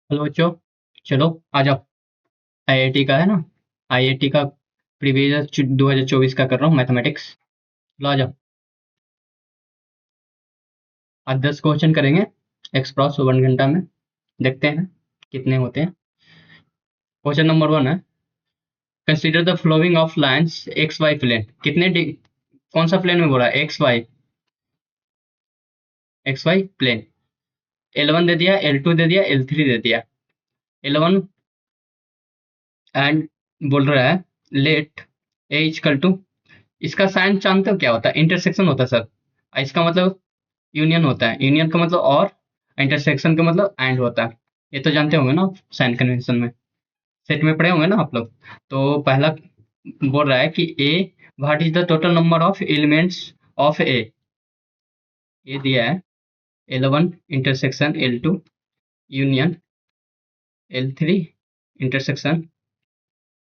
Hello बच्चों। चलो आ जाओ। आईआईटी का है ना। आईआईटी का प्रीवियस 2024 का कर रहा हूँ मैथमेटिक्स। चलो आ जाओ। आज 10 क्वेश्चन करेंगे एक्स क्रॉस 1 घंटा में। देखते हैं कितने होते हैं। क्वेश्चन नंबर 1 है, consider the following of lines x Y plane. कौन सा प्लेन में बोला है? X Y plane. L1 दे दिया, L2 दे दिया, L3 दे दिया। L1 एंड बोल रहा है लेट ए इक्वल टू, इसका साइन जानते हो क्या होता है? इंटरसेक्शन होता है सर। इसका मतलब यूनियन होता है। यूनियन का मतलब और, इंटरसेक्शन का मतलब एंड होता है। ये तो जानते होंगे ना साइन कन्वेंशन में, सेट में पढ़े होंगे ना आप लोग। तो पहला बोल रहा है कि A, what is the total number of elements of A. ये दिया है L1 intersection L2 union L3 intersection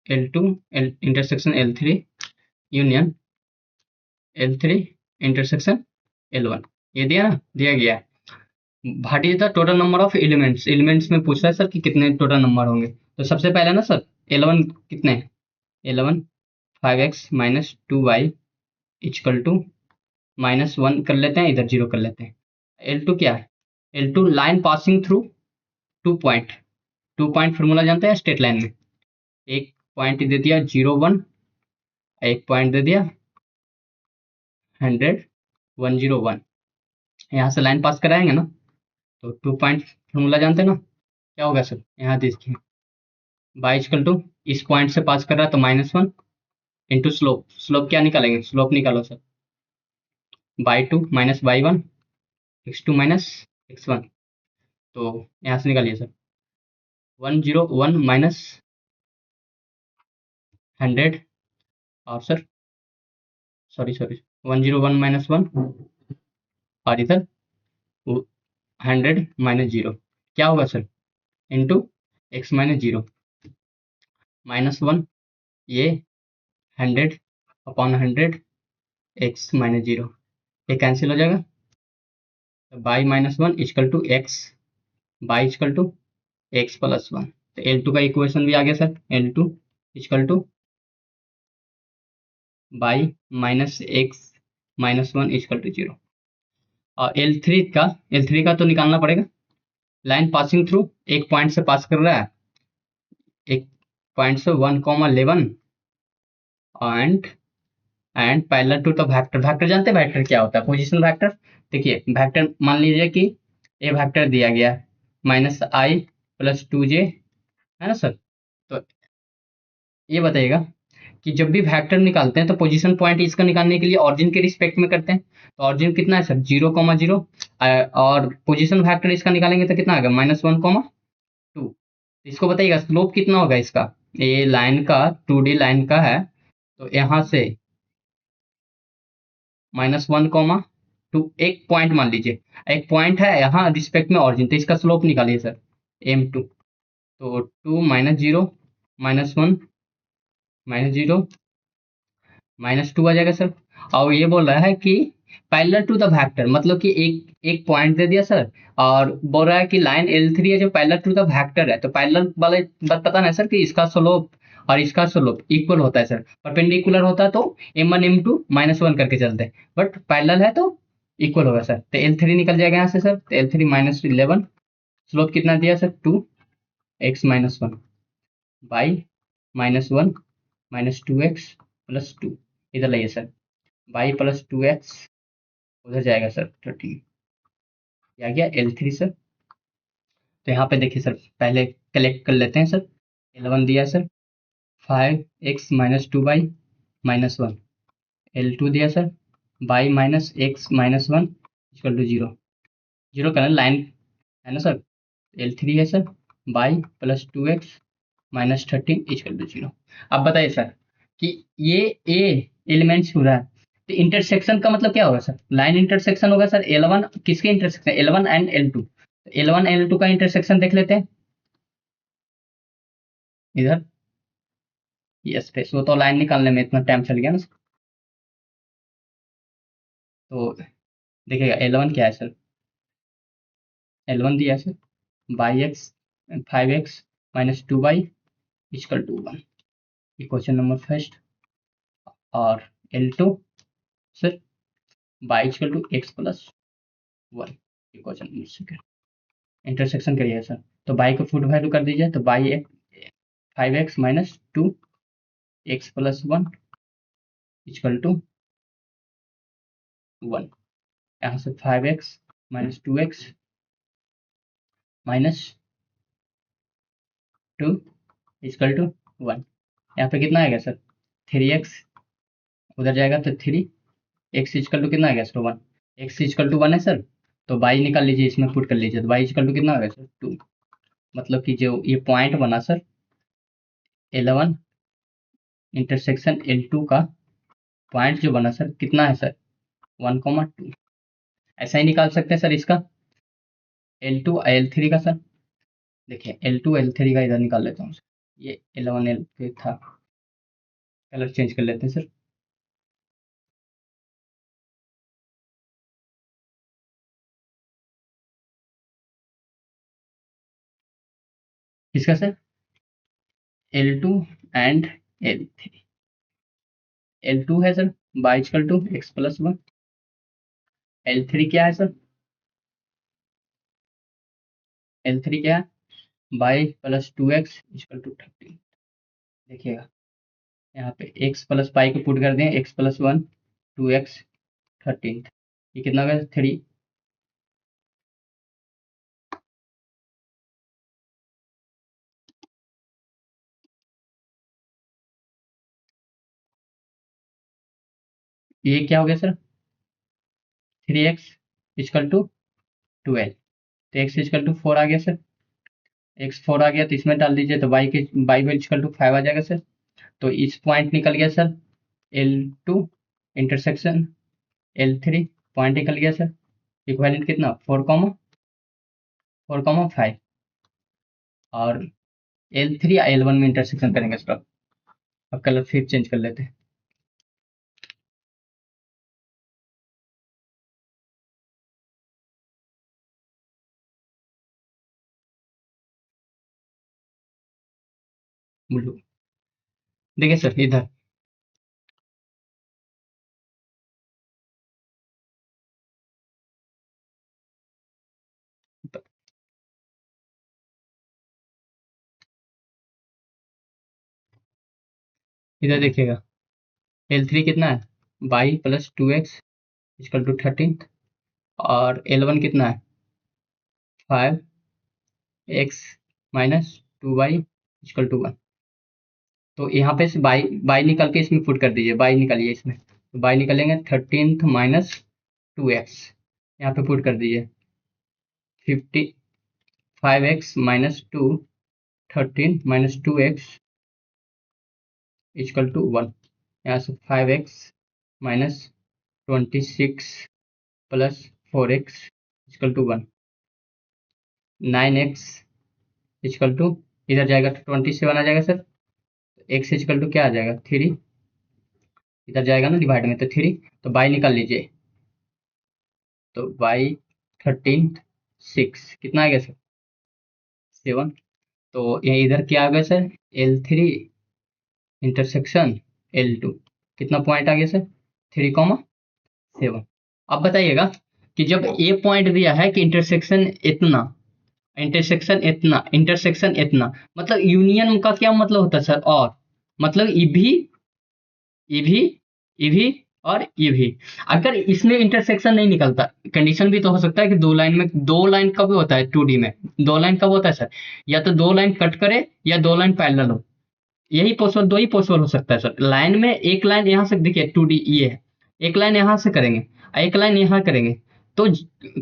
L2 intersection L3 union L3 intersection L1। ये दिया ना, दिया गया है। What is the total number of elements. Elements में पूछ रहा है सर कि कितने टोटल नंबर होंगे। तो सबसे पहले ना सर, L1 कितने हैं? L1 5x minus 2y equal to -1 कर लेते हैं, इधर 0 कर लेते हैं। L2 क्या है? L2 line passing through 2 point. 2 point formula जानते हैं स्ट्रेट लाइन में। एक पॉइंट दे दिया 0 1, एक पॉइंट दे दिया 100 101। यहाँ से लाइन पास कराएंगे ना, तो 2 पॉइंट फॉर्मूला जानते हैं ना, क्या होगा सर? यहाँ देखिए, बाई इक्वल टू, इस पॉइंट से पास कर रहा है तो -1 इंटू स्लोप। स्लोप क्या निकालेंगे? स्लोप निकालो sir. By 2 minus by 1, x2 minus x1। तो यहाँ से निकालिए सर। 101 माइनस 100, और सर सॉरी सॉरी, 101 माइनस 1, और इधर 100 माइनस 0। क्या होगा सर? इंटू x माइनस 0 -1, ये 100/100 x माइनस 0, ये कैंसिल हो जाएगा। Y -1 equal to x, y equal to x plus 1। तो L2 का इक्वेशन भी आ गया sir. L2 equal to y minus x minus 1 equal to 0। और L3 का तो निकालना पड़ेगा। लाइन पासिंग थ्रू, एक पॉइंट से पास कर रहा है, एक पॉइंट से 1,11 and parallel to the vector. Vector जानते हैं वेक्टर क्या होता है? Position vector. देखिए वेक्टर मान लीजिए कि ये वेक्टर दिया गया -i+2j, है ना सर। तो ये बताइएगा कि जब भी वेक्टर निकालते हैं तो पोजीशन पॉइंट इसका निकालने के लिए ऑरिजिन के रिस्पेक्ट में करते हैं। तो ऑरिजिन कितना है सर? 0,0। और पोजीशन वेक्टर इसका निकालेंगे तो कितना आएगा? -1,2। इसको बताइएगा स्लोप कितना होगा इसका। ये लाइन का 2D लाइन का है, तो यहाँ से -1,2, एक पॉइंट मान लीजिए, एक पॉइंट है यहाँ रिस्पेक्ट में ऑरिजिन, तो इसका स्लोप निकालिए सर, m2। तो 2 -0 -1 -0 -2 आ जाएगा सर। और ये बोल रहा है कि पैरेलल टू द वेक्टर, मतलब कि एक एक पॉइंट दे दिया सर, और बोल रहा है कि लाइन L3 है जो पैरेलल टू द वेक्टर है। तो पैरेलल वाले बात पता ना सर कि इसका स्लोप और इसका स्लोप इक्वल होता है सर। परपेंडिकुलर होता है तो m1 m2 -1 करके चलते हैं, बट पैरेलल है तो इक्वल होगा सर। तो L3 निकल जाएगा यहाँ से सर। तो L3 -11, स्लोप कितना दिया सर? 2x-1 by -1 -2x+2। इधर लाइए सर, बाई +2x, उधर जाएगा सर 13। ये आ गया L3 सर। तो यहाँ पे देखिए सर, पहले कलेक्ट कर लेते हैं सर। L1 दिया सर 5x-2y-1। L2 दिया sir by -x-1 equal to 0। 0 करना लाइन है ना सर। L3 है sir by +2x-13 equal to 0। अब बताइए सर कि ये ए एलिमेंट्स हो रहा है, तो इंटरसेक्शन का मतलब क्या होगा सर? लाइन इंटरसेक्शन होगा सर। L1 किसके intersection? L1 and L2। L1 L2 का इंटरसेक्शन देख लेते हैं इधर। यस फेस, वो तो लाइन निकालने में इतना टाइम चल गया ना सर। तो देखिएगा L1 क्या है सर? L1 दिया है sir y x 5x minus 2y equal to 1, equation number first. और L2 sir y equal to x plus 1, equation number second. Intersection करिए सर, तो y को फुट वैल्यू कर दीजिए, तो y 5x minus 2x plus 1 equal to 1। यहाँ से 5x minus 2x minus 2 equal to 1। यहाँ पे कितना आएगा सर 3x, उधर जाएगा तो 3x इक्वल टू कितना आएगा सर 1, x इक्वल टू 1 है सर, तो y निकाल लीजिए, इसमें पुट कर लीजिए, तो y इक्वल टू कितना आएगा सर 2। मतलब कि जो ये पॉइंट बना सर 11 इंटरसेक्शन L2 का पॉइंट जो बना सर कितना है सर 1,2। ऐसा ही निकाल सकते हैं सर इसका L2 L3 का सर। देखिए L2 L3 का इधर निकाल लेता हूँ, ये 11 L पे था, कलर चेंज कर लेते हैं सर। किसका sir L2 and L3। L2 है sir y equal to x plus 1, L3 क्या है सर, L3 क्या है y plus 2x equal to 13। देखिएगा यहाँ पे x प्लस पाई को पुट कर दें, x प्लस 1 2x 13, ये कितना होगा 3। ये क्या हो गया सर 3x इक्वल टू 12, तो x इक्वल टू 4 आ गया सर, x 4 आ गया तो इसमें डाल दीजिए, तो y के y इक्वल टू 5 आ जाएगा सर। तो इस पॉइंट निकल गया sir L2 intersection L3 point निकल गया सर, इक्विवेलेंट कितना 4,5, और L3 या L1 में इंटरसेक्शन करेंगे सर। अब कलर फिर चेंज कर लेते हैं। ब्लू, देखिए सर इधर इधर देखिएगा L3 कितना है y plus 2x equal to 13, और L1 कितना है 5x minus 2y equal to 1। तो यहाँ पे से बाई निकाल के इसमें पुट कर दीजिए, बाई निकालिए इसमें, तो बाई निकालेंगे 13 माइनस 2x, यहाँ पे पुट कर दीजिए 5x minus 2 13 minus 2x equal to 1। यहाँ से 5x minus 26 plus 4x equal to 1, 9x equal to इधर जाएगा तो 27 आ जाएगा सर, x इक्वल टू क्या आ जाएगा 3, इधर जाएगा ना डिवाइड में तो 3, तो बाई निकाल लीजिए, तो y 13 6 कितना आ गया सर 7। तो ये इधर क्या आ गया सर L3 इंटरसेक्शन L2 कितना पॉइंट आ गया सर 3,7। अब बताइएगा कि जब ए पॉइंट दिया है कि इंटरसेक्शन इतना, इंटरसेक्शन इतना, मतलब यूनियन का क्या मतलब होता है सर, और मतलब ईवी ईवी और ईवी। अगर इसमें इंटरसेक्शन नहीं निकलता, कंडीशन भी तो हो सकता है कि दो लाइन कब होता है 2D में, दो लाइन कब होता है सर, या तो दो लाइन कट करे या दो लाइन पैरेलल हो, यही पॉसिबल, दो ही पॉसिबल हो सकता है सर। लाइन में एक लाइन यहाँ से देखिए 2D ये है, एक लाइन यहाँ से करेंगे, एक लाइन यहाँ करेंगे, तो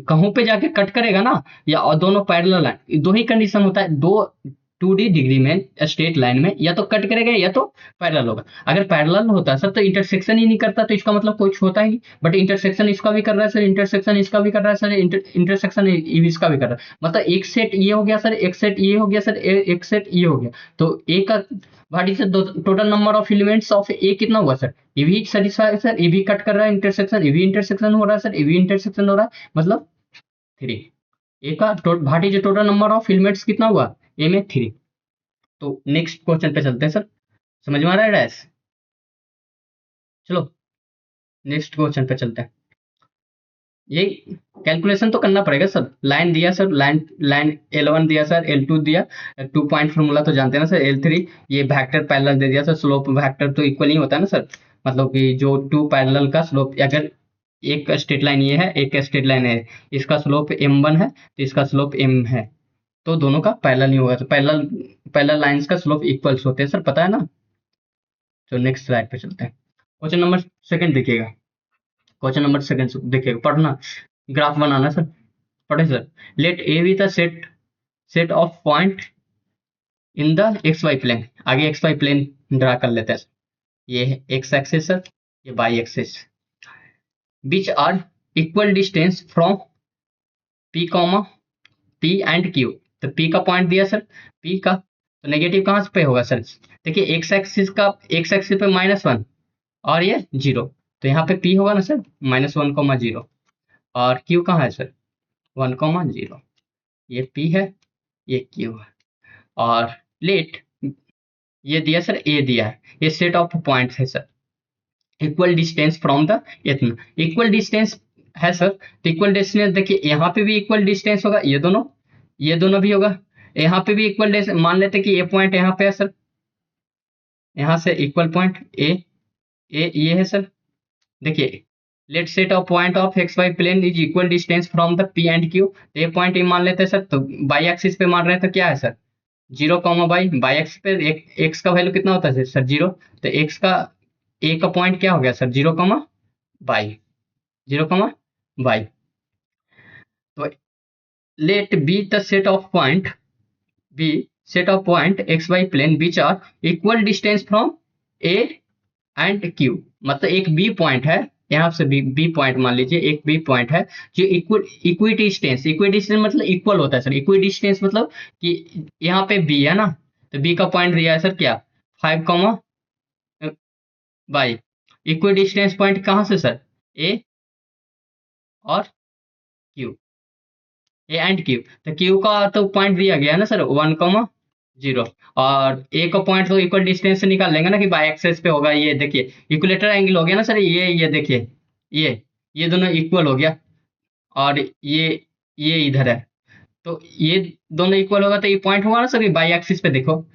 कहीं पे जाके कट करेगा ना, या और दोनों पैरेलल लाइन, दो ही कंडीशन होता है, दो 2D डिग्री में स्ट्रेट लाइन में या तो कट करेगा या तो पैरेलल होगा। अगर पैरेलल होता है सर तो इंटरसेक्शन ही नहीं करता, तो इसका मतलब कुछ होता ही, बट इंटरसेक्शन इसका भी कर रहा है सर, इंटरसेक्शन इसका भी कर रहा है सर, इंटरसेक्शन इसका भी कर रहा है, मतलब एक सेट ये हो गया सर, एक सेट ये हो गया सर, एक सेट ये हो गया, तो ए का what is the total number of elements of A कितना हुआ सर, ये भी सेटिस्फाई सर, ये भी कट कर रहा है इंटरसेक्शन, ये भी इंटरसेक्शन हो रहा है सर, ये भी इंटरसेक्शन हो रहा है, मतलब 3। ए का what is the total number of elements कितना हुआ, ए में 3। तो नेक्स्ट क्वेश्चन पे चलते हैं सर, समझ में आ रहा है डैश? चलो नेक्स्ट क्वेश्चन पे चलते हैं। ये कैलकुलेशन तो करना पड़ेगा सर, लाइन दिया सर, लाइन लाइन L1 दिया सर, L2 दिया, 2 पॉइंट फार्मूला तो जानते हैं ना सर, L3 ये वेक्टर पैरेलल दे दिया सर, स्लोप वेक्टर तो इक्वल ही होता है ना सर, मतलब कि जो 2 पैरेलल का स्लोप, अगर एक स्ट्रेट लाइन ये है, एक स्ट्रेट लाइन है, इसका स्लोप m1 है तो इसका स्लोप m है, तो दोनों का पैरेलल नहीं होगा, तो पैरेलल पैरेलल लाइंस का स्लोप इक्वल्स होते हैं सर, पता है ना। तो नेक्स्ट स्लाइड पे चलते हैं, क्वेश्चन नंबर सेकंड देखिएगा, क्वेश्चन नंबर सेकंड देखिएगा, पढ़ना, ग्राफ बनाना सर, पढ़े sir. Let A be the set of point in the x Y plane, आगे एक्स वाई प्लेन ड्रा कर लेते हैं, ये है एक्स एक्सिस सर, ये y axis, which are equal distance from P comma P and Q, तो P का point दिया सर, पी का तो नेगेटिव कहाँ पे होगा सर, देखिए एक्स एक्सिस का, एक्स एक्सिस पे -1 और ये 0, तो यहाँ पे पी होगा ना सर -1, 0, और क्यू कहाँ है सर 1, 0, ये पी है, ये क्यू है, और लेट ये दिया सर, ए दिया है, ये सेट ऑफ पॉइंट्स है sir, equal distance from the इतना, इक्वल डिस्टेंस है सर, तो इक्वल डिस्टेंस देखिए यहाँ पे भी इक्वल डिस्टेंस होगा, ये दोनों भी होगा, यहाँ पे भी इक्वल डिस्टेंस, मान लेते कि ए पॉइंट यहाँ पे है सर, यहाँ से इक्वल पॉइंट ए ये है सर, देखिए let set of point of X Y plane is equal distance from the P and Q, तो ये पॉइंट ये मान लेते हैं सर, तो बाई एक्सिस पे मान रहे हैं तो क्या है सर 0, बाई एक्सिस पे एक्स का वैल्यू कितना होता है सर 0, तो एक्स का ए का पॉइंट क्या हो गया सर 0, 0, तो let B the set of point B set of point X Y plane which are equal distance from A and Q, मतलब एक बी पॉइंट है, यहाँ से बी पॉइंट मान लीजिए, एक बी पॉइंट है जो इक्वी डिस्टेंस मतलब इक्वल होता है सर, इक्वी डिस्टेंस मतलब कि यहाँ पे बी है ना, तो बी का पॉइंट दिया है सर क्या 5, बाई, इक्वी डिस्टेंस पॉइंट कहाँ से सर ए और क्यू, ए एंड क्यू, तो क्यू का तो पॉइंट दिया गया है ना सर 1, 0, और ए का पॉइंट तो इक्वल डिस्टेंस से निकाल लेंगे ना कि बाई एक्सेस पे होगा, ये देखिए इक्विलेटर एंगल हो गया ना सर, ये देखिए ये दोनों इक्वल हो गया, और ये इधर है, तो ये दोनों इक्वल होगा तो ये पॉइंट होगा ना सर, बाई एक्सिस पे देखो,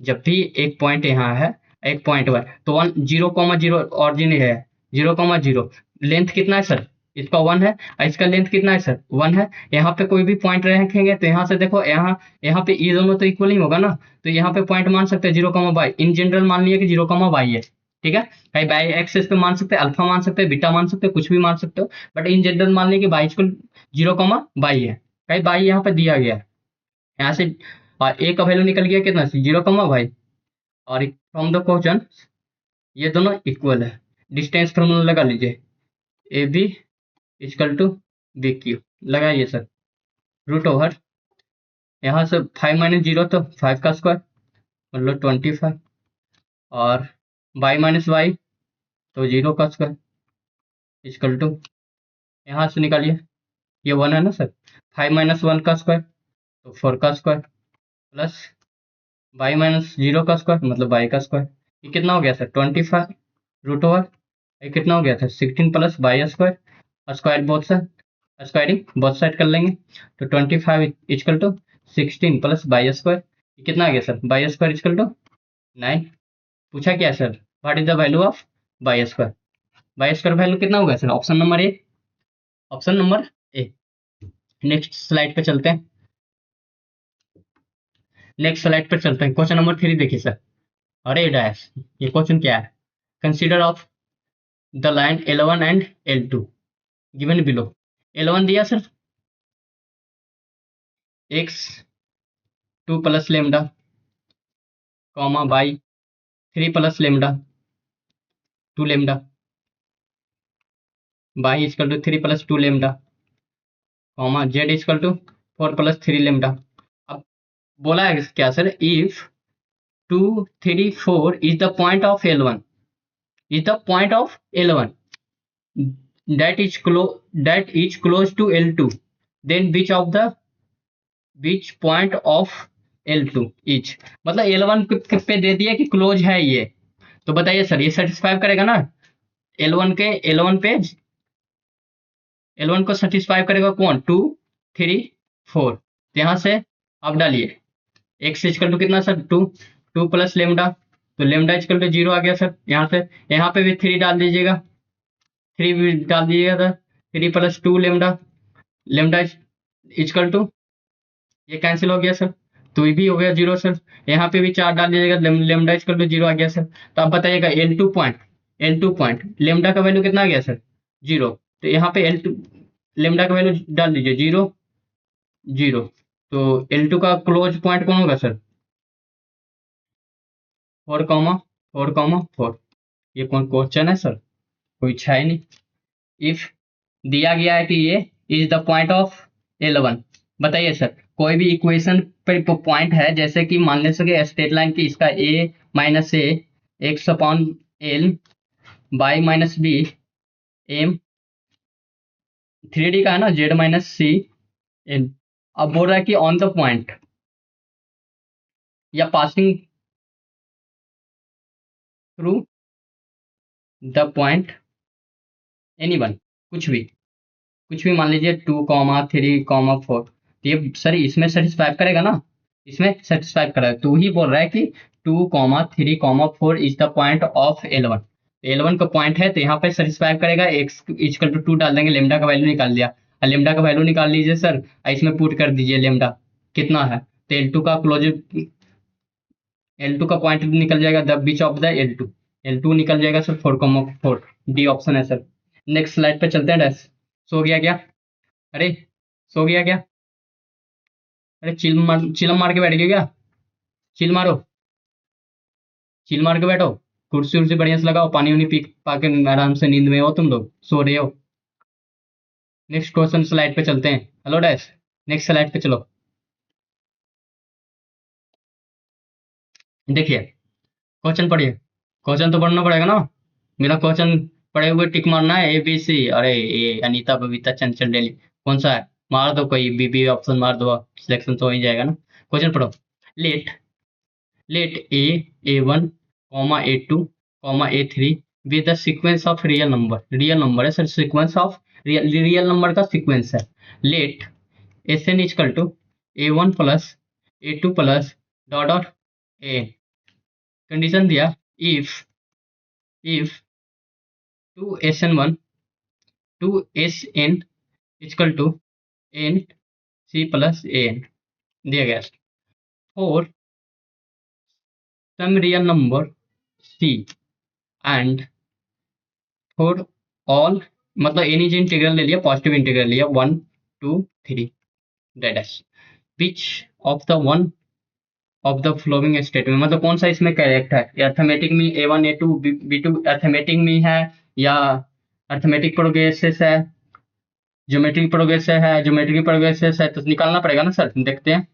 जब भी एक पॉइंट यहाँ है, एक पॉइंट हुआ तो 0, 0 ऑरिजिन है, 0, 0 लेंथ कितना है सर इसका 1 है, और इसका लेंथ कितना है सर 1 है, यहाँ पे कोई भी पॉइंट रखेंगे तो यहाँ से देखो, यहाँ पे ये दोनों तो इक्वल ही होगा ना, तो यहाँ पे पॉइंट मान सकते हैं 0, इन जनरल मान लिया कि 0, है, ठीक है, कहीं बाई एक्सेस पे मान सकते हैं, अल्फा मान सकते हैं, बीटा मान सकते हैं, कुछ भी मान सकते हो, बट इन जनरल मान लिया कि बाई इक्वल 0, है, कहीं बाई यहाँ पे दिया गया है, यहाँ से और ए का वैल्यू निकल गया कितना 0, और फ्रॉम द क्वेश्चन ये दोनों इक्वल है, डिस्टेंस फॉर्मूला लगा लीजिए, A B equal to B Q लगाइए सर, रूट ओवर यहाँ से 5 - 0 तो 5 का स्क्वायर मतलब 25, और बाई माइनस वाई तो 0 का स्क्वायर इक्वल टू, यहाँ से निकालिए ये 1 है ना सर, 5 - 1 का स्क्वायर तो 4 का स्क्वायर, प्लस बाई -0 का स्क्वायर मतलब बाई का स्क्वायर, ये कितना हो गया सर 25, रूट ओवर ये कितना हो गया था 16 plus Y square, square both side, squaring both side कर लेंगे, तो 25 equal to 16 plus Y square, ये कितना आ गया sir Y square equal to 9, पूछा क्या sir what is the value of Y square value कितना होगा sir option number A, option number A. Next slide पे चलते हैं, नेक्स्ट स्लाइड पर चलते हैं, क्वेश्चन नंबर 3 देखिए सर, अरे डैश ये क्वेश्चन क्या है, consider of the line L1 and L2 given below, L1 दिया sir x2 plus lambda comma Y 3 plus lambda 2 lambda Y equal to 3 plus 2 lambda comma Z equal to 4 plus 3 lambda. अब बोला है क्या sir, if 2, 3, 4 is the point of L1, is the point of L1 that is close to L2, then which of the which point of L2 etch, मतलब L1 पे दे दिया कि close है ये, तो बताइए सर ये सेटिस्फाई करेगा ना L1 के L1 को सेटिस्फाई करेगा कौन, 2 3 4, तो यहाँ से आप डालिए x इक्वल टू कितना सर 2, 2 प्लस लेमडा, तो लेमडा इक्वल टू 0 आ गया सर। यहाँ से यहाँ पे भी 3 डाल दीजिएगा, 3 भी डाल दीजिएगा sir, 3 plus 2 lambda, lambda equal to, ये कैंसिल हो गया सर, तो ये भी हो गया 0 सर। यहाँ पे भी 4 डाल दीजिएगा, लेमडा इक्वल टू 0 आ गया सर। तो आप बताइएगा L2 पॉइंट लेमडा का वैल्यू कितना आ गया सर 0, तो यहाँ पे L2 लेमडा का वैल्यू डाल दीजिए 0 0, तो L2 का क्लोज पॉइंट कौन होगा सर 4,4,4, ये कौन क्वेश्चन है सर, कोई इच्छा है नहीं। इफ दिया गया है कि ये is the point of L1, बताइए सर कोई भी इक्वेशन पर पॉइंट है, जैसे कि मान ले सके स्ट्रेट लाइन की इसका a minus A X upon L Y minus B M 3D का है ना z माइनस सी एन, अब बोल रहा है कि ऑन द पॉइंट या passing through the point any one, कुछ भी मान लीजिए 2,3,4, तो ये सर इसमें सेटिस्फाई करेगा ना, इसमें सेटिस्फाई करेगा, तो ही बोल रहा है कि 2,3,4 is the point of L1, L1 का पॉइंट है तो यहाँ पे सेटिस्फाई करेगा, x इक्वल टू 2 डाल देंगे, लेमडा का वैल्यू निकाल लिया, और लेमडा का वैल्यू निकाल लीजिए सर, इसमें पुट कर दीजिए लेमडा कितना है, तो L2 का क्लोज L2 का पॉइंट निकल जाएगा the beach of the L2 निकल जाएगा सर 4,4, डी ऑप्शन है सर। नेक्स्ट स्लाइड पे चलते हैं डैश। सो गया क्या, अरे सो गया क्या, अरे चिलम मार के बैठ गए क्या, चिल मारो, चिल मार के बैठो, कुर्सी उर्सी बढ़िया से लगाओ, पानी उनी पी पाके आराम से नींद में हो, तुम लोग सो रहे हो। नेक्स्ट क्वेश्चन स्लाइड पे चलते हैं, हेलो डैश, नेक्स्ट स्लाइड पे चलो। देखिए क्वेश्चन पढ़िए, क्वेश्चन तो पढ़ना पड़ेगा ना, मेरा क्वेश्चन पढ़े हुए टिक मारना है ABC, अरे ये अनीता बबीता चंचल डेली कौन सा है, मार दो कोई बीबी ऑप्शन मार दो, सिलेक्शन तो हो ही जाएगा ना। क्वेश्चन पढ़ो, late let a1 comma a2 comma a3 with the sequence of real number है sir, sequence of real number का sequence है, let sn is equal to a1 plus a2 plus dot a, condition दिया if 2sn1 2sn is equal to n c plus an दिया गया, for some real number c and for all, मतलब any जो integral ले लिया, positive integral लिया 1 2 3 डेट एस, which of the one of the following statement, मतलब कौन सा इसमें करेक्ट है, अर्थमेटिक में A1 A2 B2 अर्थमेटिक में है या अर्थमेटिक प्रोग्रेसेस है, ज्योमेट्रिक प्रोग्रेसेस है, ज्योमेट्रिक प्रोग्रेसेस है, तो निकालना पड़ेगा ना सर, देखते हैं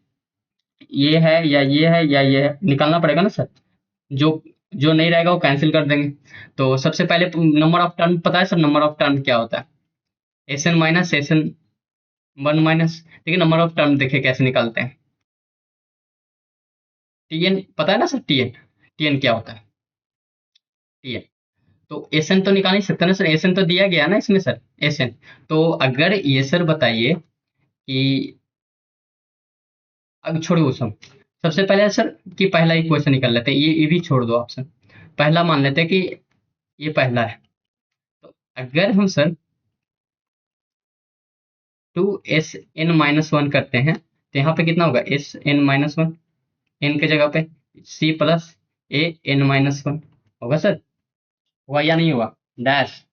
ये है या ये है या ये है, निकालना पड़ेगा ना सर, जो जो नहीं रहेगा वो कैंसिल कर देंगे। तो सबसे पहले नंबर ऑफ टर्म पता है सर, नंबर ऑफ टर्म क्या होता है, SN माइनस SN1 माइनस, ठीक है, नंबर ऑफ टर्म देखे कैसे निकालते हैं, TN पता है ना सर, TN क्या होता है, TN, तो SN तो निकाल नहीं सकते ना सर, SN तो दिया गया ना इसमें सर, SN, तो अगर ये सर बताइए कि अब छोड़ो वो सब, सबसे पहले सर कि पहला ही क्वेश्चन निकाल लेते हैं, ये भी छोड़ दो ऑप्शन, पहला मान लेते हैं कि ये पहला है, तो अगर हम सर 2SN-1 करते हैं तो यहाँ पे कितना होगा SN-1, n के जगह पे C प्लस AN-1 होगा सर, होगा या नहीं होगा, डैश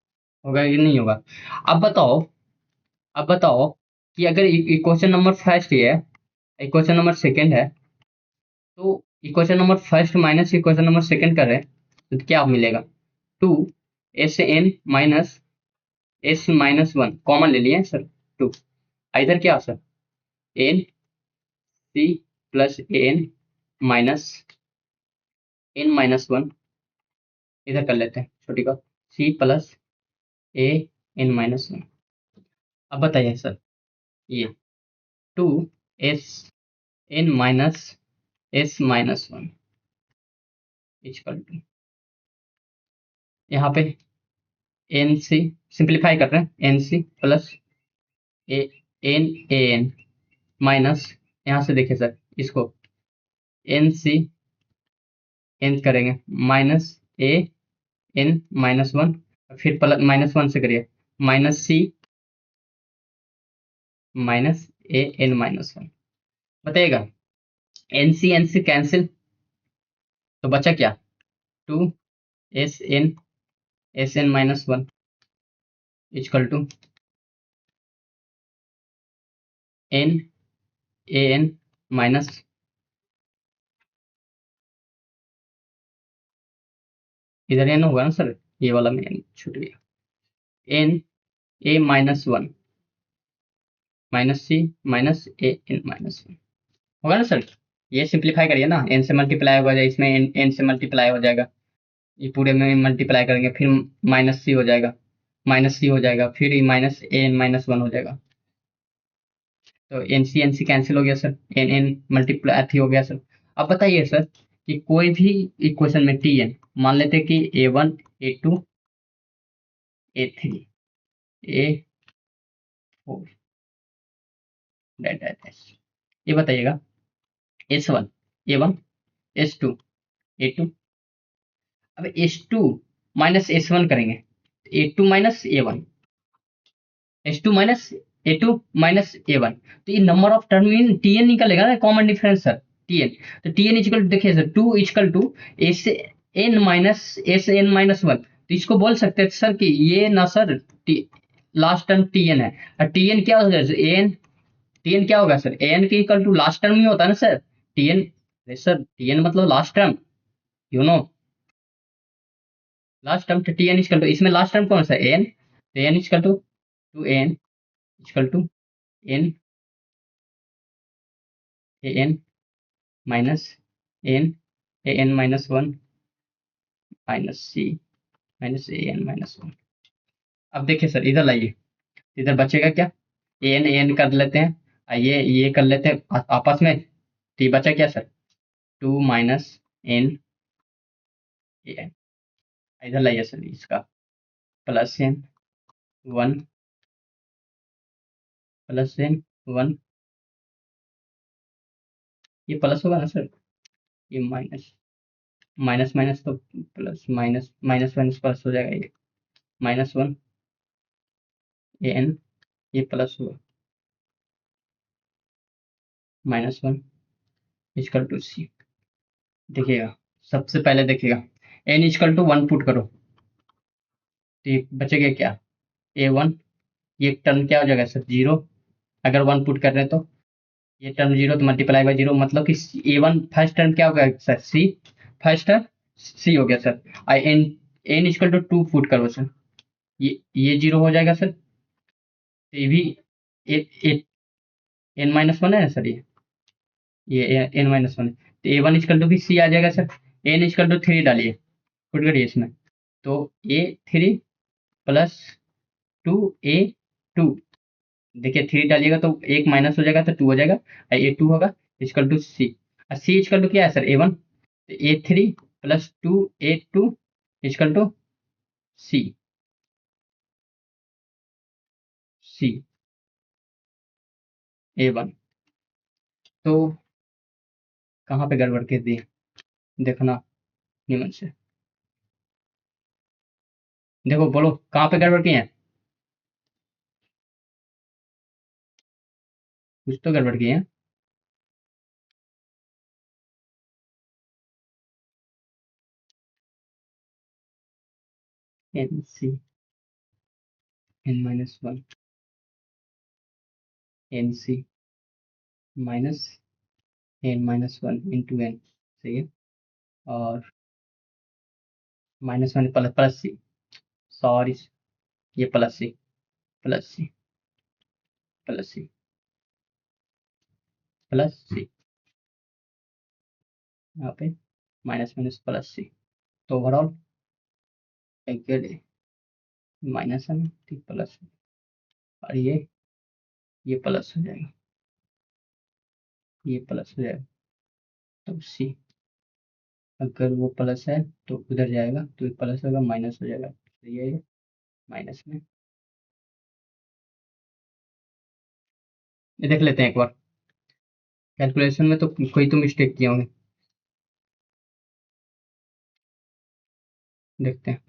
होगा कि नहीं होगा। अब बताओ, अब बताओ कि अगर इक्वेशन नंबर फर्स्ट ये है, इक्वेशन नंबर सेकंड है, तो equation number first minus equation number second कर रहे हैं, तो क्या मिलेगा 2SN-S-1 कॉमन ले लिए सर, 2 इधर क्या sir N C plus N minus N-1 इधर कर लेते हैं छोटी का, C प्लस AN-1। अब बताइए सर ये 2S N minus S minus one equal to, यहाँ पे एन सी सिंप्लीफाई कर रहे हैं, N C plus A N A N minus, यहाँ से देखिए सर इसको एन सी एन करेंगे minus A N minus one, फिर प्लस माइनस वन से करिए minus C minus A N minus one, बताइएगा एन सी कैंसिल, तो बचा क्या, two S N minus one equal to N A N minus, इधर N होगा ना सर, ये वाला में एन छूट गया, N A minus one minus C minus A N minus one होगा ना सर। ये सिंप्लीफाई करिए ना, एन से मल्टीप्लाई हो जाएगा, इसमें एन से मल्टीप्लाई हो जाएगा, ये पूरे में मल्टीप्लाई करेंगे, फिर माइनस सी हो जाएगा, माइनस सी हो जाएगा, फिर ये minus A N minus one हो जाएगा, तो एन सी कैंसिल हो गया सर, एन एन मल्टीप्लाई थी हो गया सर। अब बताइए सर कि कोई भी इक्वेशन में टी एन मान लेते हैं कि A one A two A three A four dot dot S, ये बताइएगा S one S two A two, अब S two minus S one करेंगे, A two minus A one, S two minus A two minus A one, तो ये number of term in T N निकलेगा ना, common difference sir T N, तो T N equal देखिए sir to equal to S N minus S N minus one, तो इसको बोल सकते हैं सर कि ये ना sir T last term T N है, और टी एन क्या होगा ए एन, टी एन क्या होगा सर ए एन के इक्वल टू लास्ट टर्म ही होता है ना sir, T N sir T N मतलब last term, you know last term, तो टी एन इक्वल टू इसमें लास्ट टर्म कौन सा है एन, तो N equal to N equal to N A N minus N A N minus one minus C minus A N minus one. अब देखिए sir इधर लाइए, इधर बचेगा क्या, ए एन कर लेते हैं, ये कर लेते हैं आपस में, तो ये बचा क्या sir, two minus N A N, इधर लाइए सर इसका plus N one plus N one, ये प्लस होगा ना सर, ये माइनस माइनस माइनस तो plus, minus minus minus plus हो जाएगा, ये माइनस वन ए एन, ये प्लस हुआ minus one equal to C, देखिएगा सबसे पहले देखिएगा N equal to one put करो, तो ये बचेगा क्या ए वन, ये टर्म क्या हो जाएगा सर जीरो, अगर वन पुट कर रहे हैं तो ये टर्म जीरो तो मल्टीप्लाई बाय जीरो, मतलब कि ए वन फर्स्ट टर्म क्या हो गया sir C, first term C हो गया sir, I N N equal to two put करो सर, ये जीरो हो जाएगा सर, तो ये भी एन माइनस वन है ना सर, ये एन माइनस वन है, तो ए वन इक्वल टू भी सी आ जाएगा sir, N equal to three डालिए पुट करिए इसमें, तो A three plus two A two, देखिए थ्री डालिएगा तो एक माइनस हो जाएगा तो टू हो जाएगा, ए टू होगा इक्वल टू सी, और सी इक्वल टू क्या है सर ए वन, तो A three plus two A two equal to C, C A one, तो कहाँ पे गड़बड़ कर दी, देखना निमन से, देखो बोलो कहाँ पे गड़बड़ की है, कुछ तो गड़बड़ की है, N C N minus one N C minus N minus one into N, सही है, और minus one plus plus C, sorry ये plus C plus C plus C plus C, यहाँ पे माइनस माइनस प्लस सी, तो ओवरऑल माइनस है ना, ठीक प्लस, और ये प्लस हो जाएगा, ये प्लस हो जाएगा, तो सी, अगर वो प्लस है तो उधर जाएगा तो ये प्लस होगा, माइनस हो जाएगा, तो ये माइनस में। ये देख लेते हैं एक बार, कैलकुलेशन में तो कोई तो मिस्टेक किए होंगे, देखते हैं।